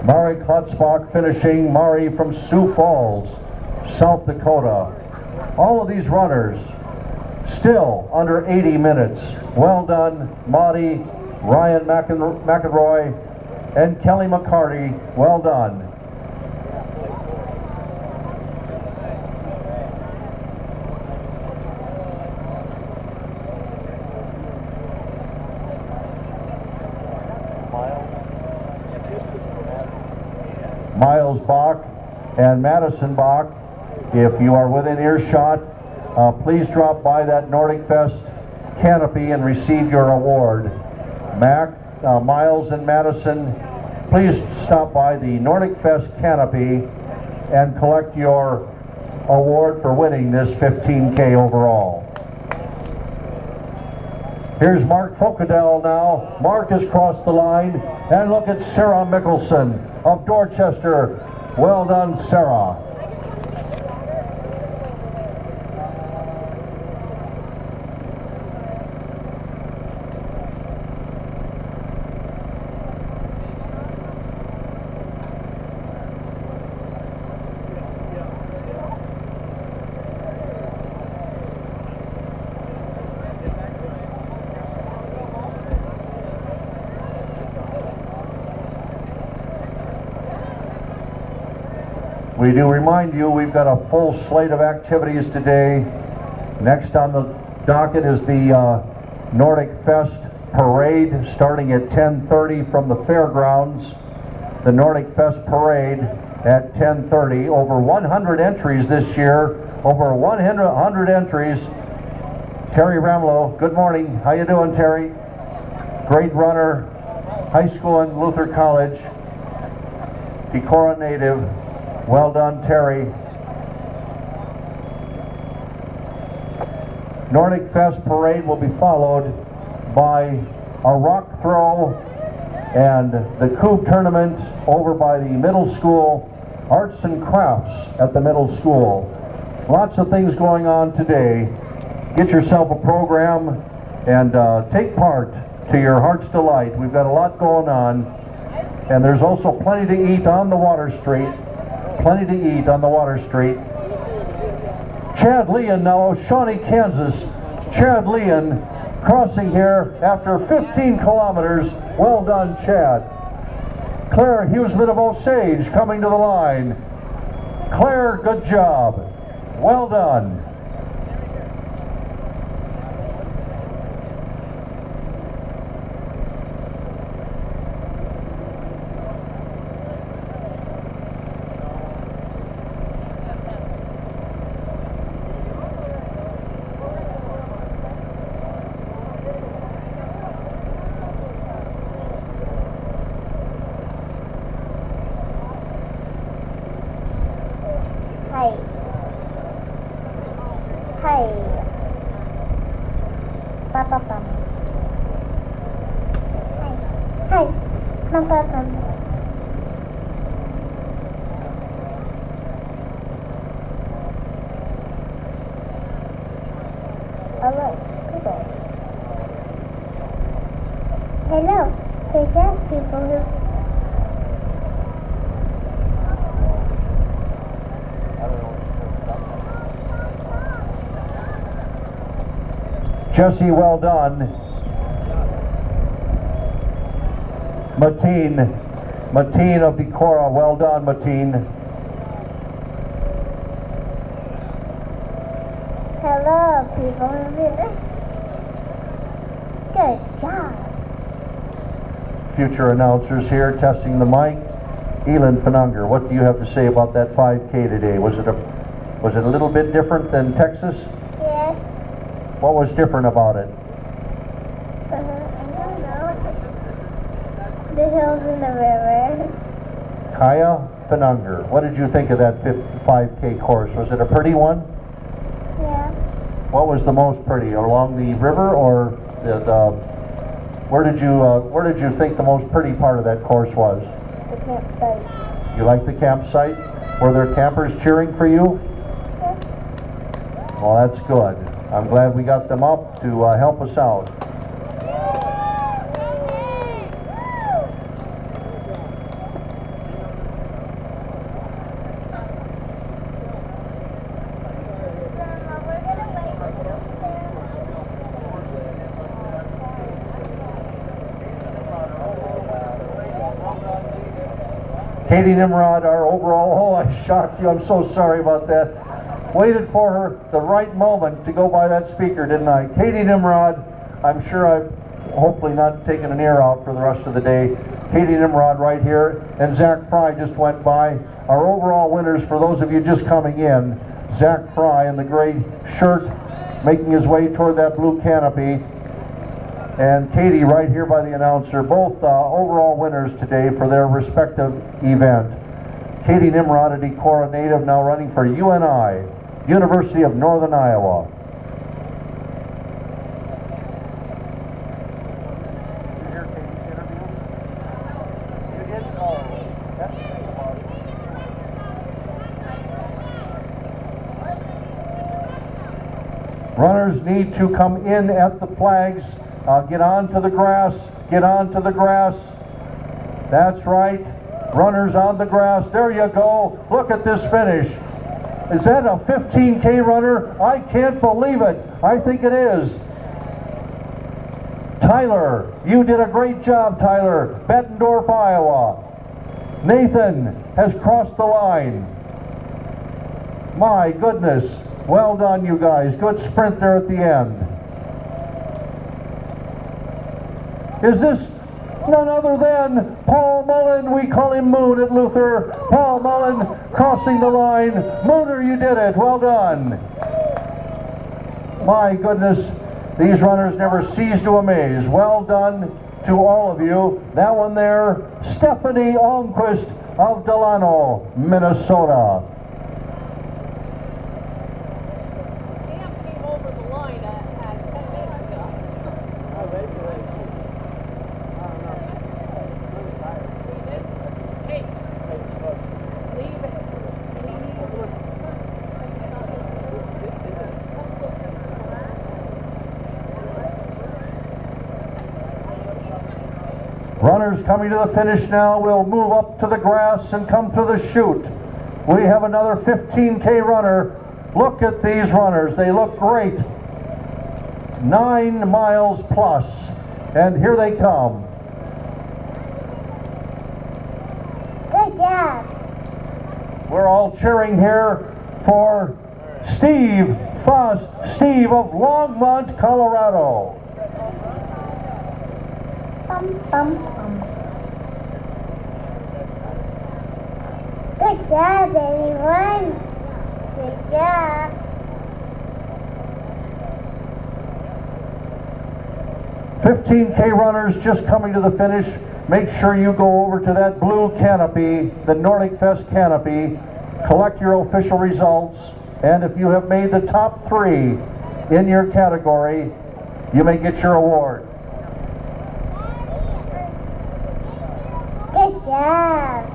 Mari Klotzbach finishing. Mari from Sioux Falls, South Dakota. All of these runners still under 80 minutes. Well done, Maudie, Ryan McElroy, and Kelly McCarty. Well done. Miles Bach and Madison Bach, if you are within earshot, please drop by that Nordic Fest canopy and receive your award. Miles and Madison, please stop by the Nordic Fest canopy and collect your award for winning this 15K overall. Here's Mark Fokadell now. Mark has crossed the line, and look at Sarah Mickelson of Dorchester. Well done, Sarah. We do remind you we've got a full slate of activities today. Next on the docket is the Nordic Fest Parade starting at 10:30 from the fairgrounds. The Nordic Fest Parade at 10:30. Over 100 entries this year. Over 100 entries. Terry Ramlow, good morning. How you doing, Terry? Great runner. High school and Luther College. Decorah native. Well done, Terry. Nordic Fest Parade will be followed by a rock throw and the Coupe tournament over by the middle school, arts and crafts at the middle school. Lots of things going on today. Get yourself a program and take part to your heart's delight. We've got a lot going on, and there's also plenty to eat on the Water Street. Plenty to eat on the Water Street. Chad Leon now of Shawnee, Kansas. Chad Leon crossing here after 15 kilometers. Well done, Chad. Claire Huseman of Osage coming to the line. Claire, good job. Well done. Hello, there's just people who... Jesse, well done. Mateen of Decorah, well done, Mateen. Hello, people who... Good job. Future announcers here testing the mic. Elin Fenunger, what do you have to say about that 5K today? Was it a little bit different than Texas? Yes. What was different about it? I don't know. The hills and the river. Kaya Fenunger, what did you think of that 5K course? Was it a pretty one? Yeah. What was the most pretty, along the river or where did you think the most pretty part of that course was? The campsite. You like the campsite? Were there campers cheering for you? Yes. Well, that's good. I'm glad we got them up to help us out. Katie Nimrod, our overall, I shocked you, I'm so sorry about that. Waited for her the right moment to go by that speaker, didn't I? Katie Nimrod, I'm sure I've hopefully not taken an ear out for the rest of the day. Katie Nimrod right here, and Zach Fry just went by. Our overall winners, for those of you just coming in, Zach Fry in the gray shirt, making his way toward that blue canopy, and Katie right here by the announcer, both overall winners today for their respective event. Katie Nimrod, a Decorah native, now running for UNI, University of Northern Iowa. Runners need to come in at the flags. Get onto the grass, get onto the grass. That's right, runners on the grass, there you go. Look at this finish. Is that a 15K runner? I can't believe it. I think it is. Tyler, you did a great job, Tyler. Bettendorf, Iowa. Nathan has crossed the line. My goodness, well done you guys. Good sprint there at the end. Is this none other than Paul Mullen? We call him Moon at Luther. Paul Mullen crossing the line. Mooner, you did it. Well done. My goodness, these runners never cease to amaze. Well done to all of you. That one there, Stephanie Almquist of Delano, Minnesota. Sam came over the line at 10 minutes ago. Hey, leave it. Runners coming to the finish now will move up to the grass and come to the chute. We have another 15K runner. Look at these runners. They look great. 9 miles plus. And here they come. Good job. We're all cheering here for Steve Foss, Steve of Longmont, Colorado. Bum, bum, bum. Good job, everyone. Good job. $15K runners just coming to the finish. Make sure you go over to that blue canopy, the Nordic Fest canopy, collect your official results, and if you have made the top 3 in your category, you may get your award. Good job.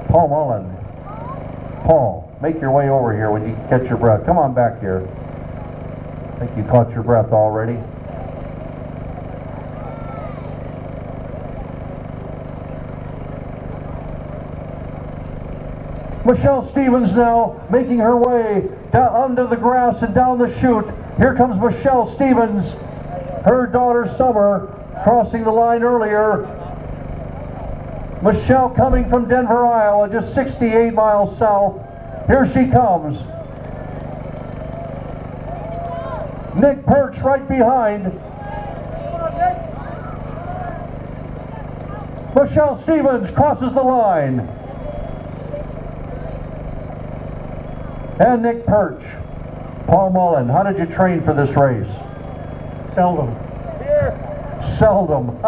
Paul Mullen. Paul, make your way over here when you catch your breath. Come on back here. I think you caught your breath already. Michelle Stevens now making her way down under the grass and down the chute. Here comes Michelle Stevens. Her daughter Summer crossing the line earlier. Michelle coming from Denver, Iowa, just 68 miles south. Here she comes. Nick Perch right behind. Michelle Stevens crosses the line. And Nick Perch. Paul Mullen, how did you train for this race? Seldom. Seldom.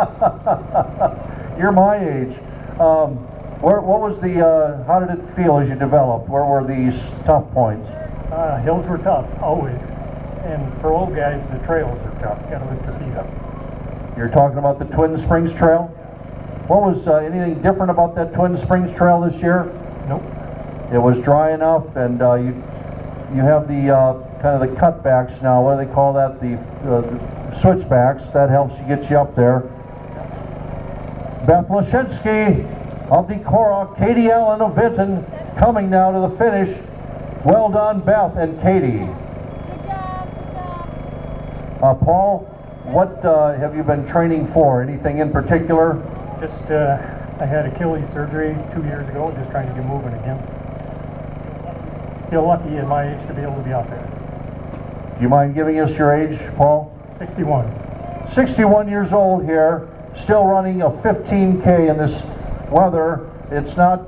You're my age. What was the, how did it feel as you developed? Where were these tough points? Hills were tough, always. And for old guys, the trails are tough. Gotta lift your feet up. You're talking about the Twin Springs Trail? What was anything different about that Twin Springs Trail this year? Nope. It was dry enough, and you have the kind of the cutbacks now. What do they call that? The switchbacks. That helps you get you up there. Beth Lashinsky of Decorah, Katie Allen of Vinton coming now to the finish. Well done, Beth and Katie. Good job, good job. Paul, what have you been training for? Anything in particular? Just, I had Achilles surgery 2 years ago, just trying to get moving again. Feel lucky at my age to be able to be out there. Do you mind giving us your age, Paul? 61. 61 years old here, still running a 15K in this weather. It's not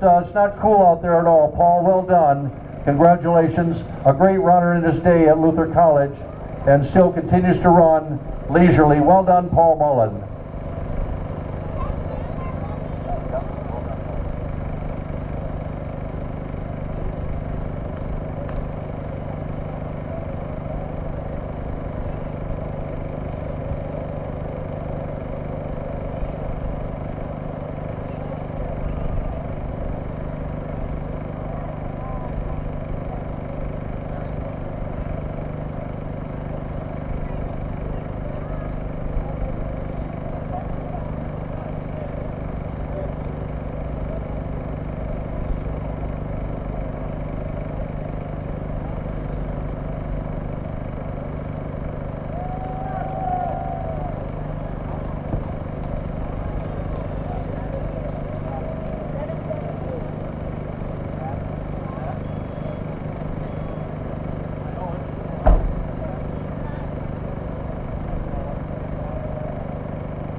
cool out there at all. Paul, well done. Congratulations. A great runner in his day at Luther College and still continues to run leisurely. Well done, Paul Mullen.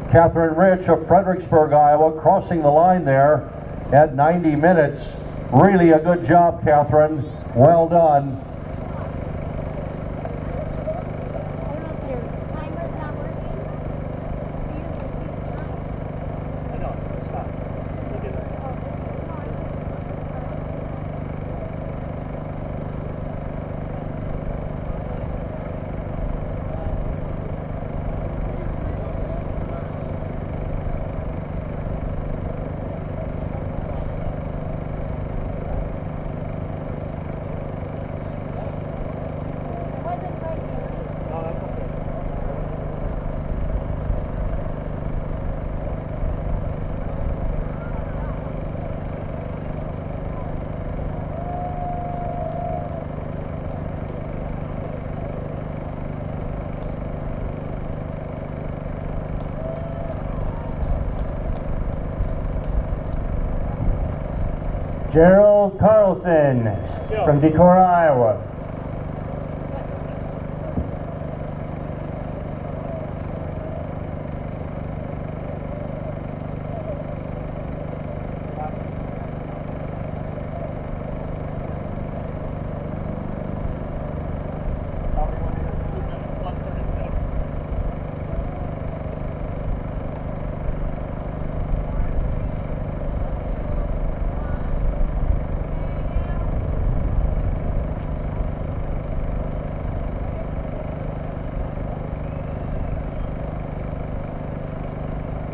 Catherine Rich of Fredericksburg, Iowa, crossing the line there at 90 minutes. Really a good job, Catherine. Well done. Gerald Carlson from Decorah, Iowa.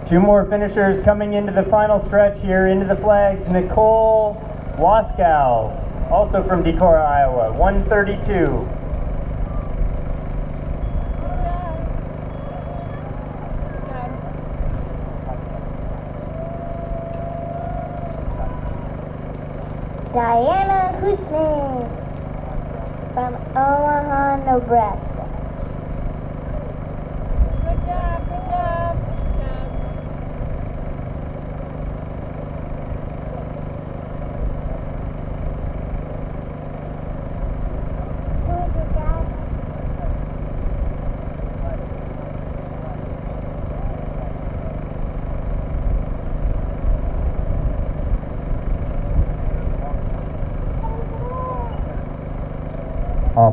Two more finishers coming into the final stretch here, into the flags. Nicole Waskow, also from Decorah, Iowa, 132. Diana Husman from Omaha, Nebraska. Good job, good job.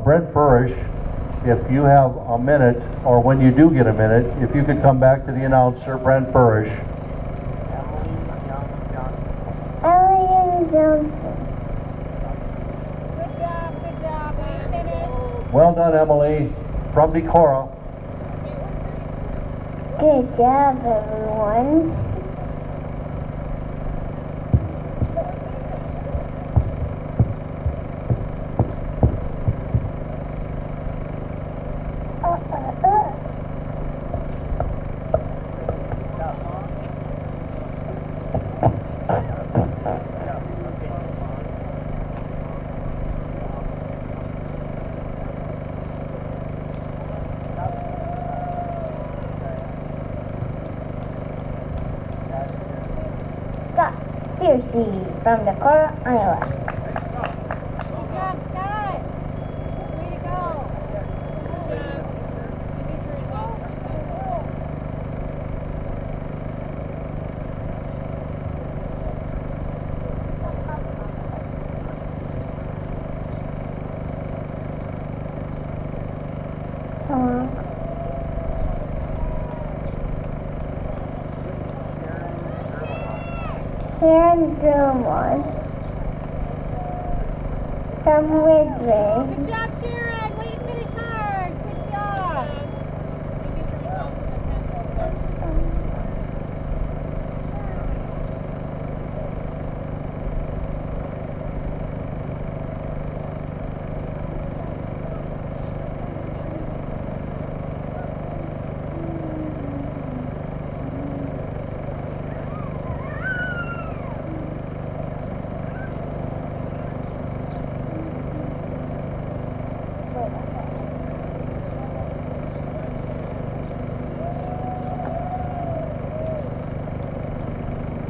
Brent Furish, if you have a minute, or when you do get a minute, if you could come back to the announcer, Brent Furish. Elliot Johnson. Good job. Way to finish. Well done, Emily, from Decorah. Good job, everyone. Searcy from Decorah, Iowa. Good job, Scott. Way to go. Good job. You get your results. Sharon Drummond from Ridgeway. Good job, Sharon. Way to finish hard. Good job. You get your results in the tent over there.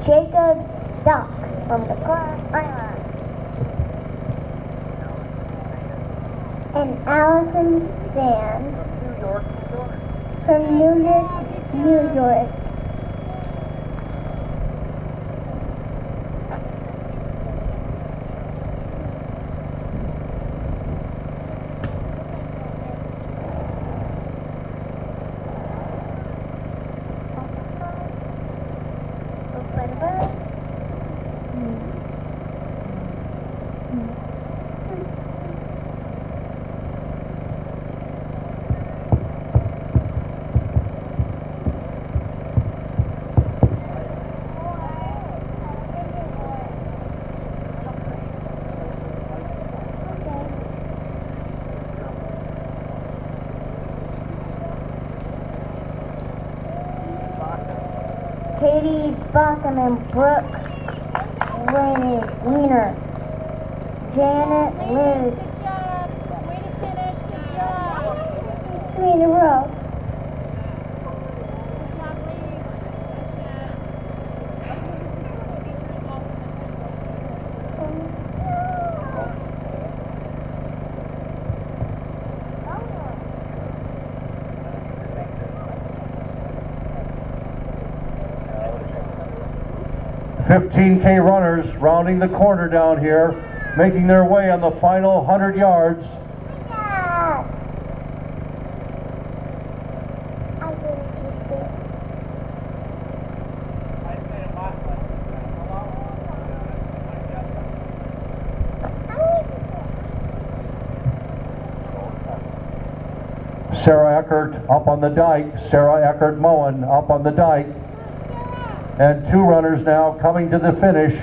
Jacob Stock from Decorah, Iowa. And Allison Stan from Newark, New York. Katie Bachman and Brooke Wiener. Janet Liz. Good job. Way to finish. Good job. 3 in a row. Good job, ladies. You get your results in the tent over there. 15K runners rounding the corner down here, making their way on the final 100 yards. Sarah Eckert up on the dike, Sarah Eckert Moen up on the dike, and two runners now coming to the finish.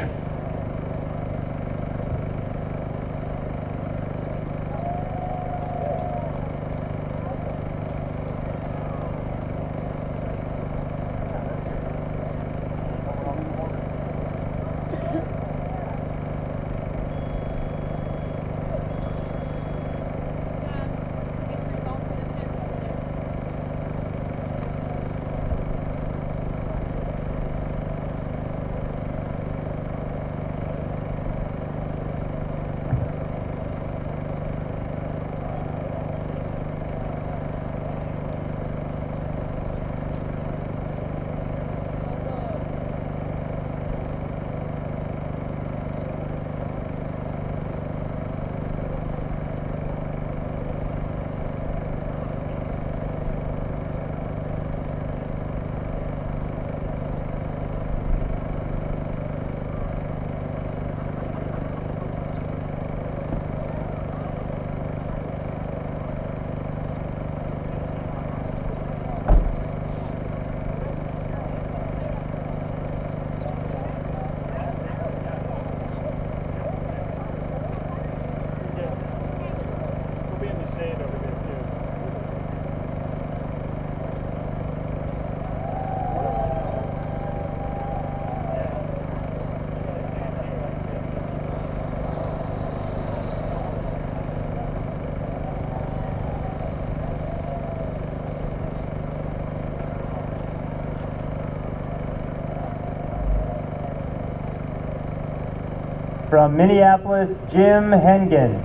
From Minneapolis, Jim Hengen.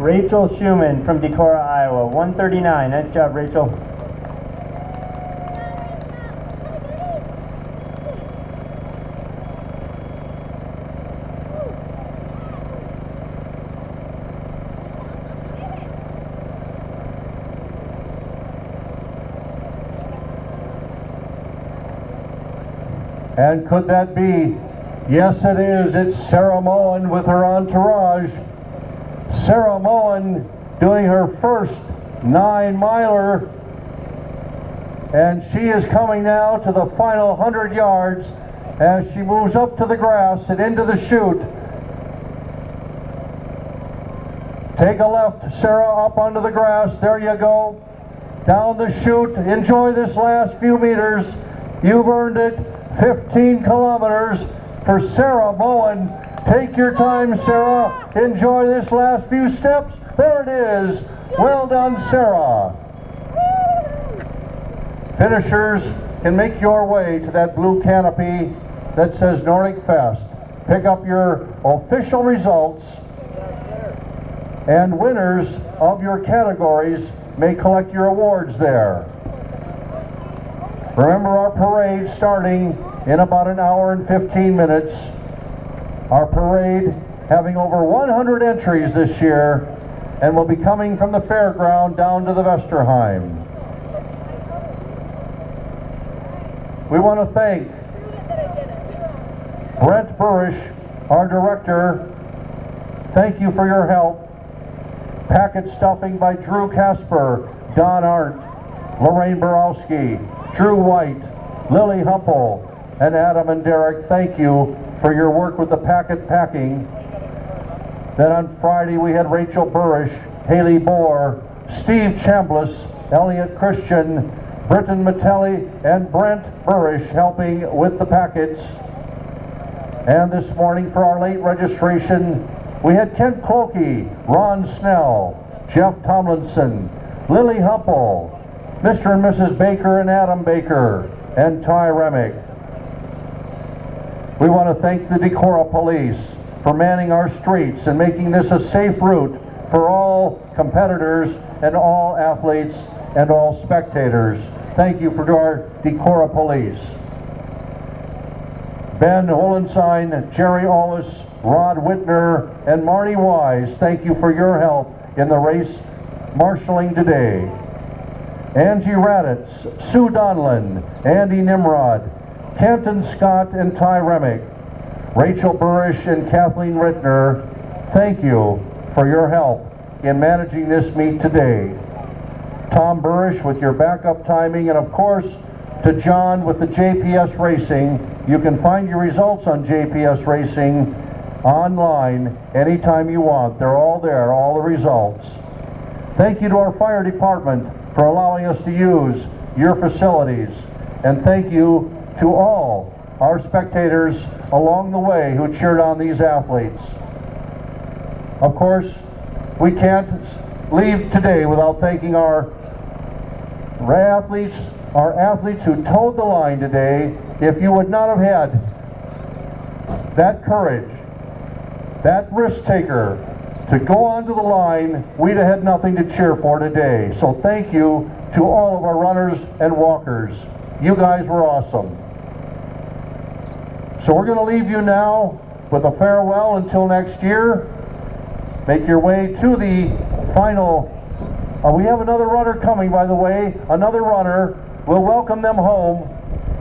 Rachel Schumann from Decorah, Iowa, 139. Nice job, Rachel. And could that be? Yes, it is. It's Sarah Moen with her entourage. Sarah Moen doing her first 9-miler, and she is coming now to the final 100 yards as she moves up to the grass and into the chute. Take a left, Sarah, up onto the grass. There you go. Down the chute. Enjoy this last few meters. You've earned it. 15 kilometers for Sarah Moen. Take your time, Sarah. Enjoy this last few steps. There it is. Well done, Sarah. Finishers can make your way to that blue canopy that says Nordic Fest. Pick up your official results, and winners of your categories may collect your awards there. Remember our parade starting in about an hour and 15 minutes. Our parade having over 100 entries this year, and will be coming from the fairground down to the Vesterheim. We want to thank Brent Burish, our director. Thank you for your help. Packet stuffing by Drew Casper, Don Arndt, Lorraine Borowski, Drew White, Lily Humpel, and Adam and Derek. Thank you for your work with the packet packing. Then on Friday we had Rachel Burish Haley Bohr, Steve Chambliss, Elliot Christian, Britton Matelli, and Brent Burrish helping with the packets. And this morning for our late registration, we had Kent Clokey, Ron Snell, Jeff Tomlinson, Lily Humpel, Mr. and Mrs. Baker and Adam Baker, and Ty Remick. We want to thank the Decorah Police for manning our streets and making this a safe route for all competitors and all athletes and all spectators. Thank you for our Decorah Police. Ben Holenstein, Jerry Ollis, Rod Whitner, and Marty Wise, thank you for your help in the race marshalling today. Angie Raditz, Sue Donlin, Andy Nimrod, Kenton Scott and Ty Remick, Rachel Burrish and Kathleen Rittner, thank you for your help in managing this meet today. Tom Burrish with your backup timing, and of course to John with the JPS Racing. You can find your results on JPS Racing online anytime you want. They're all there, all the results. Thank you to our fire department for allowing us to use your facilities. And thank you to all our spectators along the way who cheered on these athletes. Of course, we can't leave today without thanking our athletes who towed the line today. If you would not have had that courage, that risk taker to go onto the line, we'd have had nothing to cheer for today. So thank you to all of our runners and walkers. You guys were awesome. So we're going to leave you now with a farewell until next year. Make your way to the final. We have another runner coming, by the way, another runner. We'll welcome them home,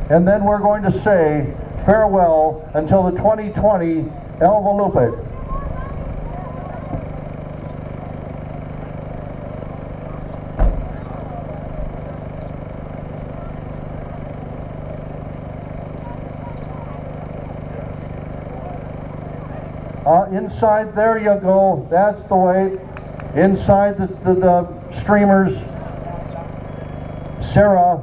and then we're going to say farewell until the 2020 Elvelopet. Inside, there you go, that's the way. Inside the streamers, Sarah.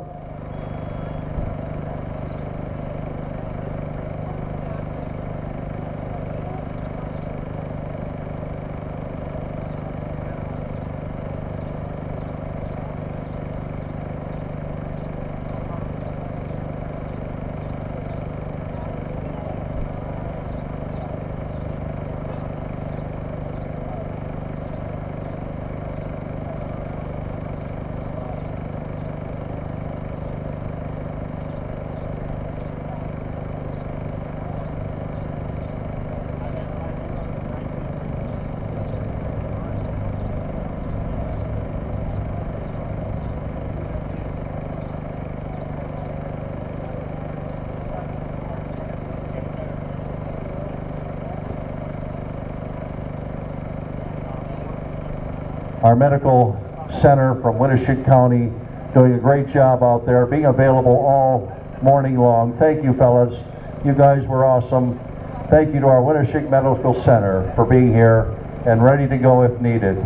Our medical center from Winneshiek County doing a great job out there, being available all morning long. Thank you, fellas. You guys were awesome. Thank you to our Winneshiek Medical Center for being here and ready to go if needed.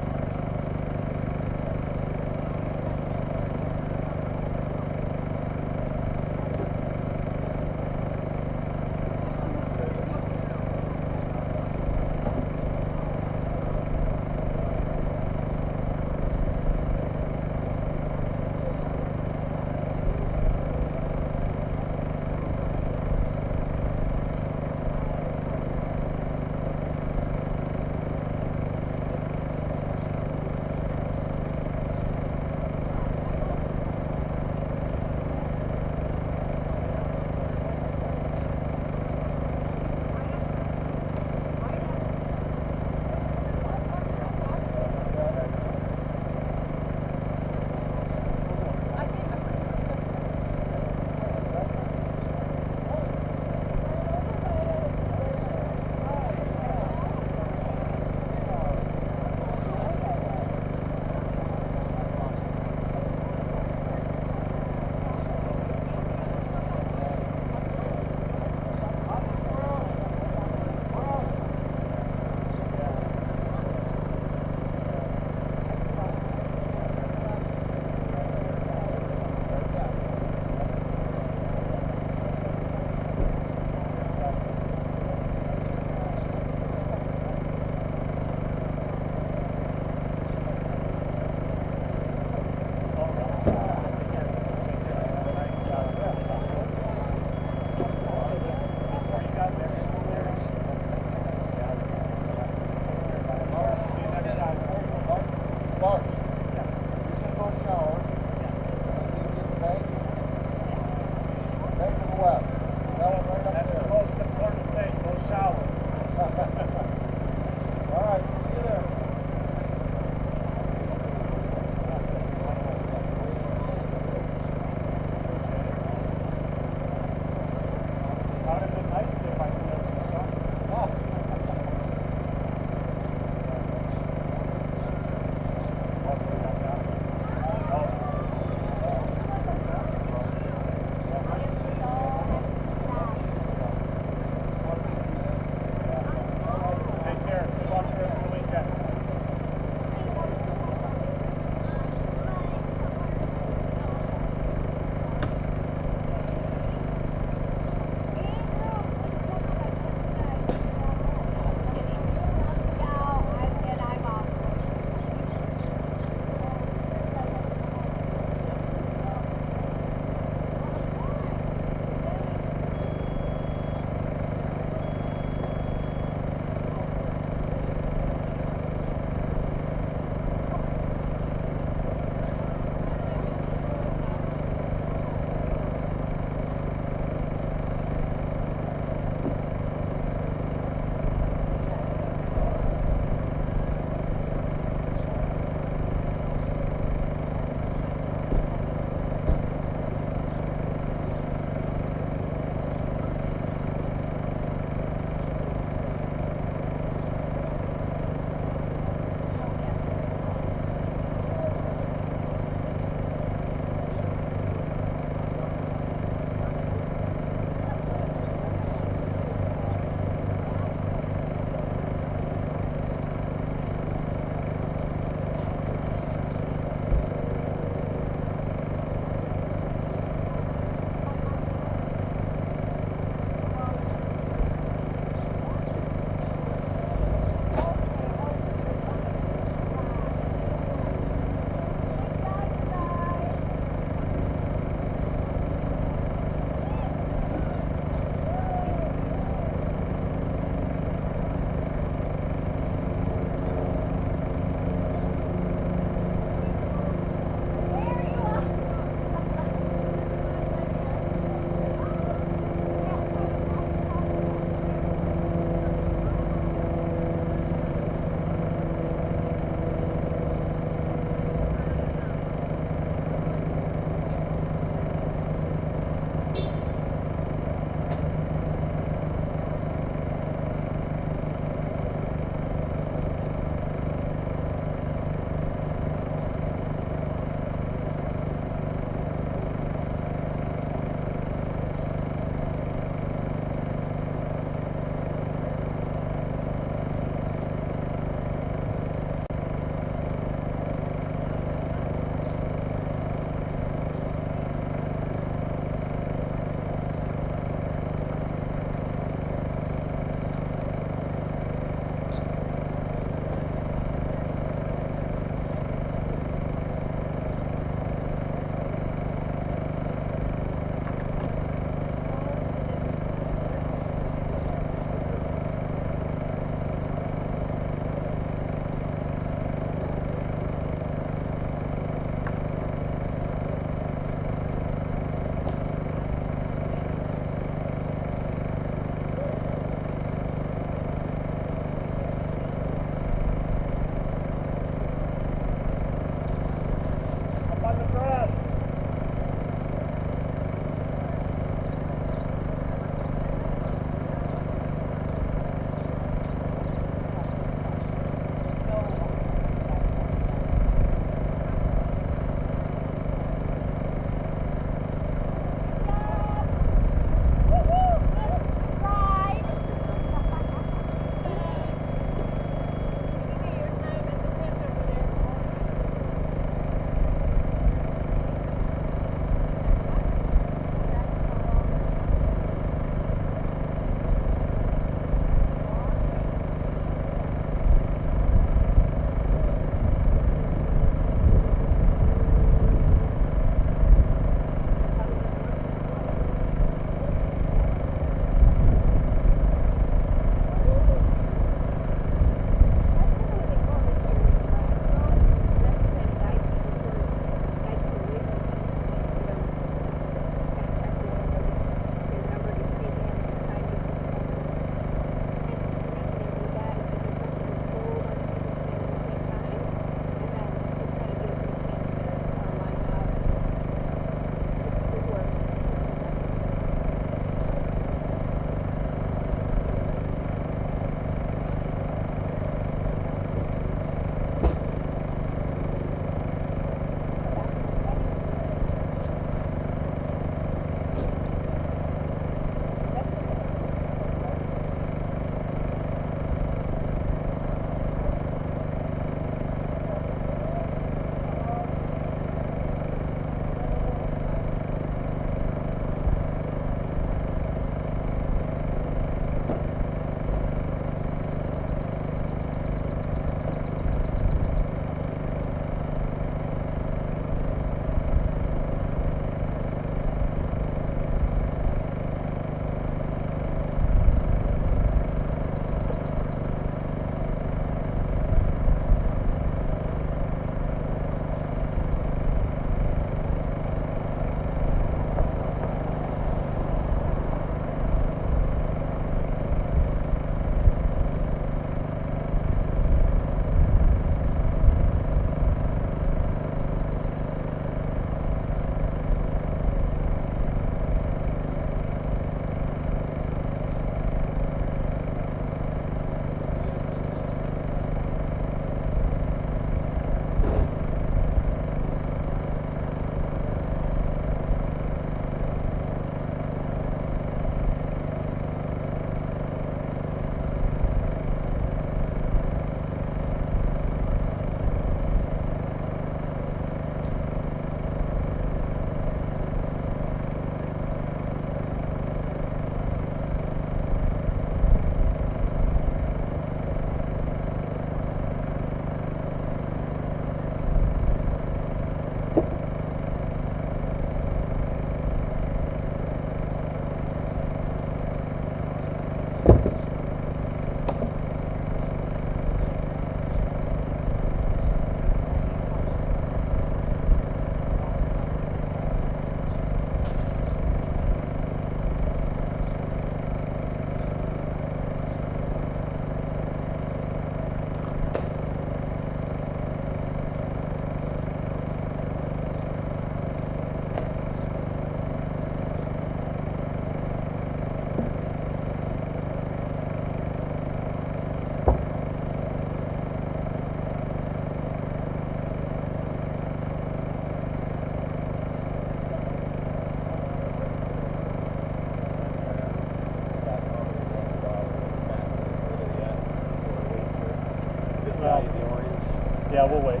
Yeah, we'll wait.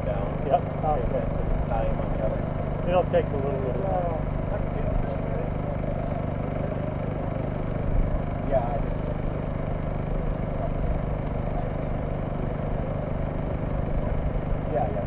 Down. Yep. Okay. Time on the other. It'll take a little bit of time. Yeah. Yeah, yeah.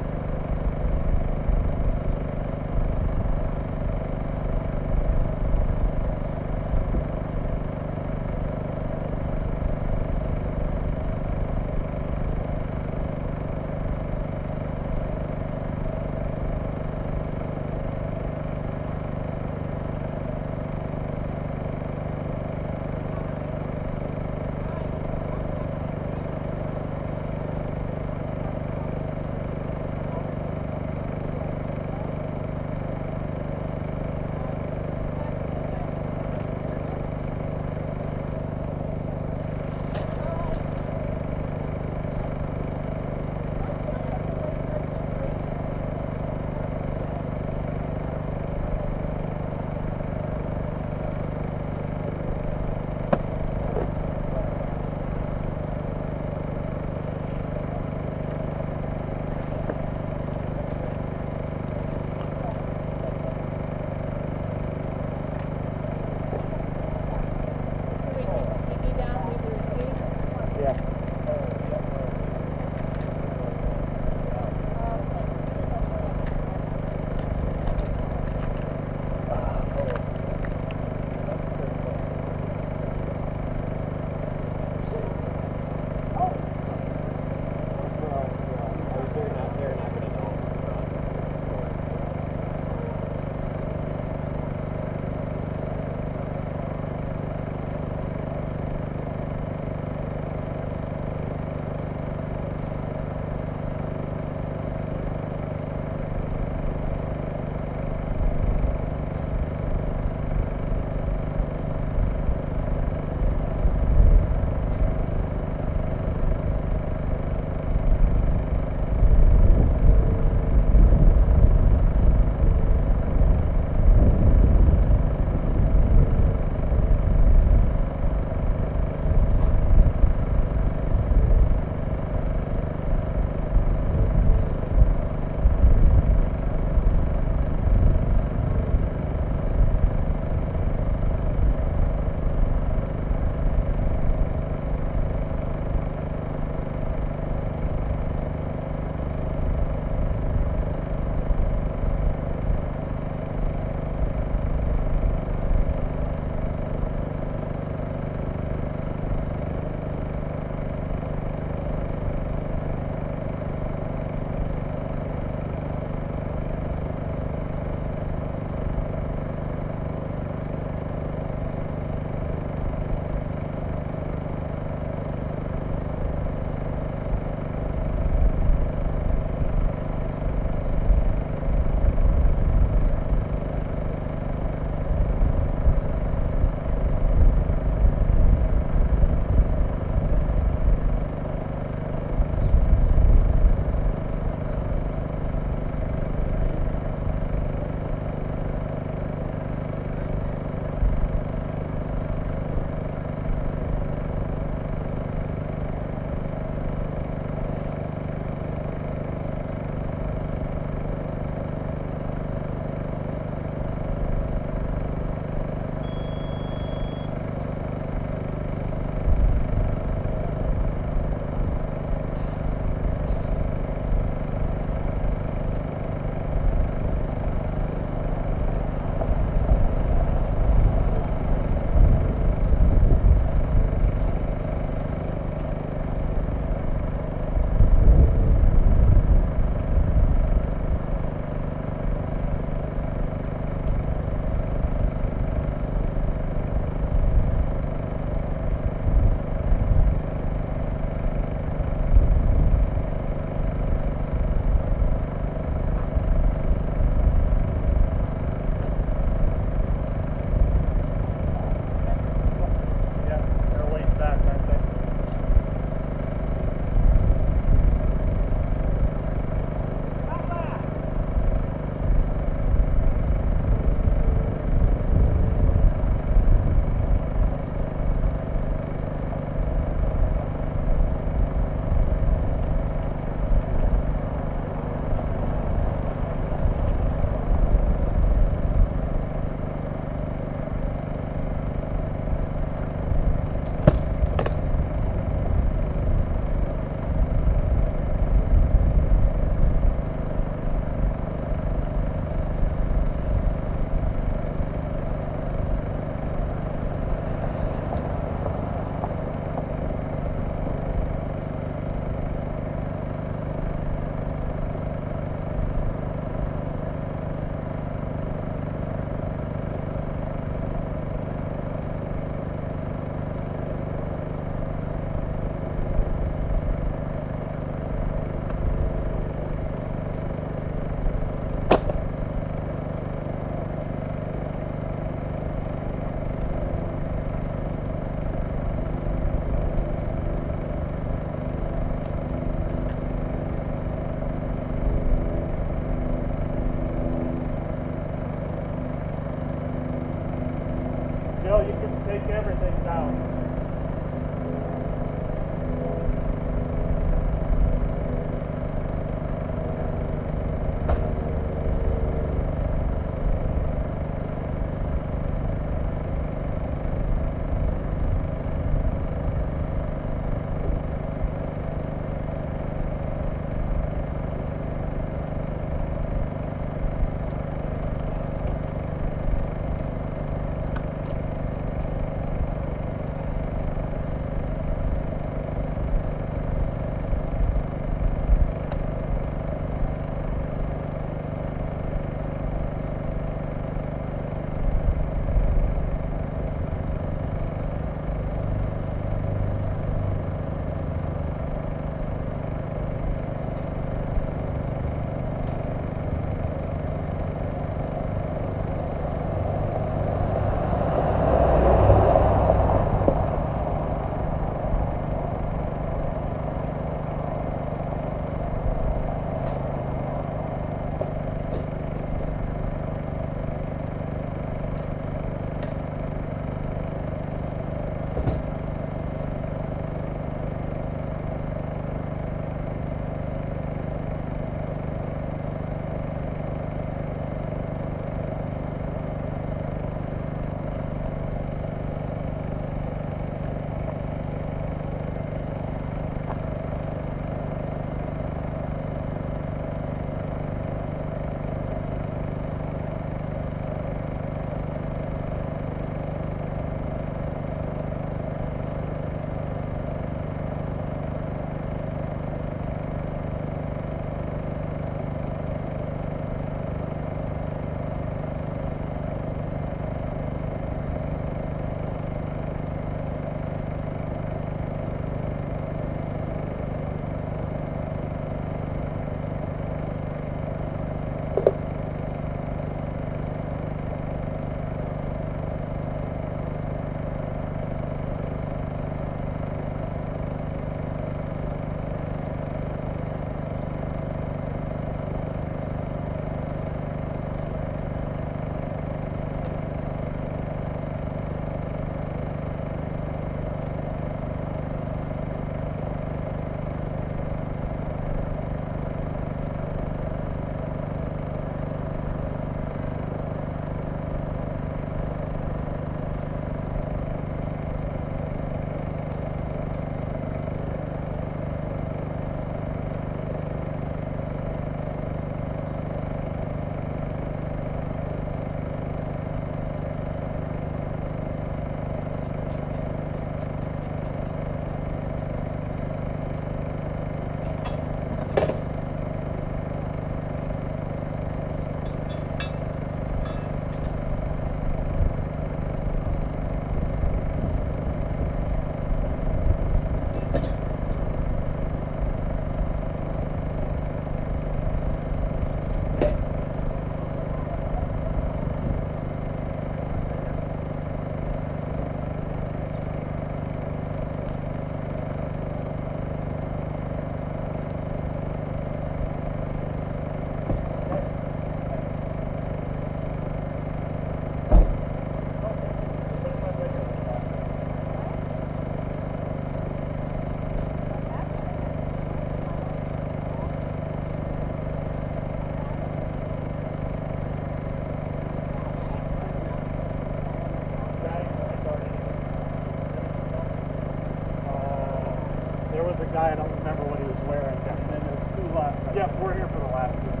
guy, I don't remember what he was wearing. And then there's 2 left. Yeah, we're here for the last one.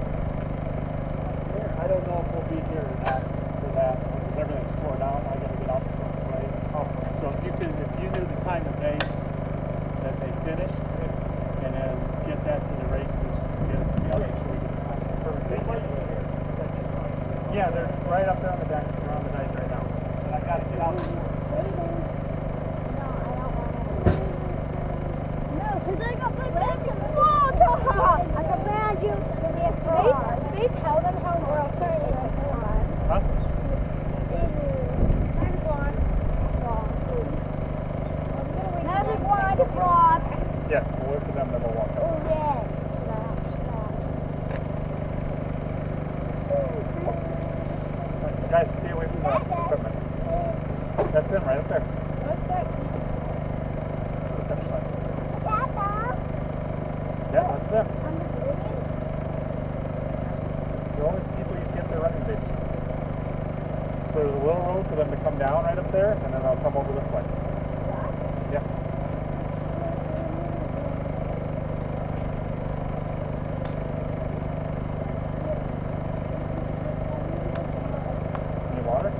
I don't know if we'll be here or not for that because everything's tore down. I got to get out the front way. So if you knew the time of day that they finished, and then get that to the races, I'll make sure we get the time. Perfect. Yeah, they're right up there on the deck. They're on the deck right now. But I got to get out. No, because I got my back to small talk. I command you to be a fraud. Did they tell them how long to be a fraud? Huh? Magic wand, fraud. Yeah, we'll wait for them, then we'll walk up. Oh, red. Guys, stay away from the equipment. That's them right up there. What's that? The finish line. Papa. Yeah, that's them. I'm bleeding. The only people you see up there running big. So there's a little road for them to come down right up there, and then they'll come over this way. Yes. Any water?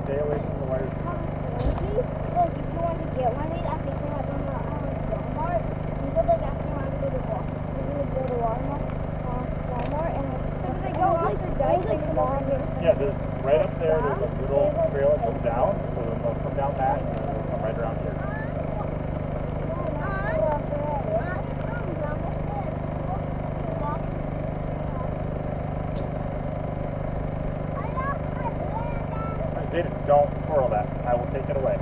Stay away from the wires. So if you want to get one of these, I think they have them at Walmart. You go to the gas station, go to Walmart. You're going to go to Walmart, and So do they go off the dike and come over here? Yeah, there's right up there, there's a little trail that comes down, so then they'll come down that, and then they'll come right around here. Zayden, don't twirl that. I will take it away.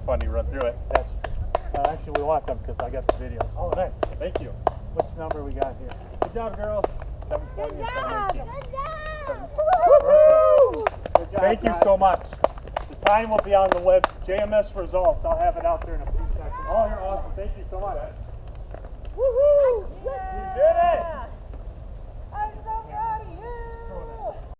fun to run through it. That's actually we want them because I got the videos. Oh, nice. Thank you. Which number we got here? Good job, girls. 720 and 719. Good job! Perfect. Good job, Thank you so much. The time will be on the web. JMS results. I'll have it out there in a few seconds. Oh, you're awesome. Thank you so much.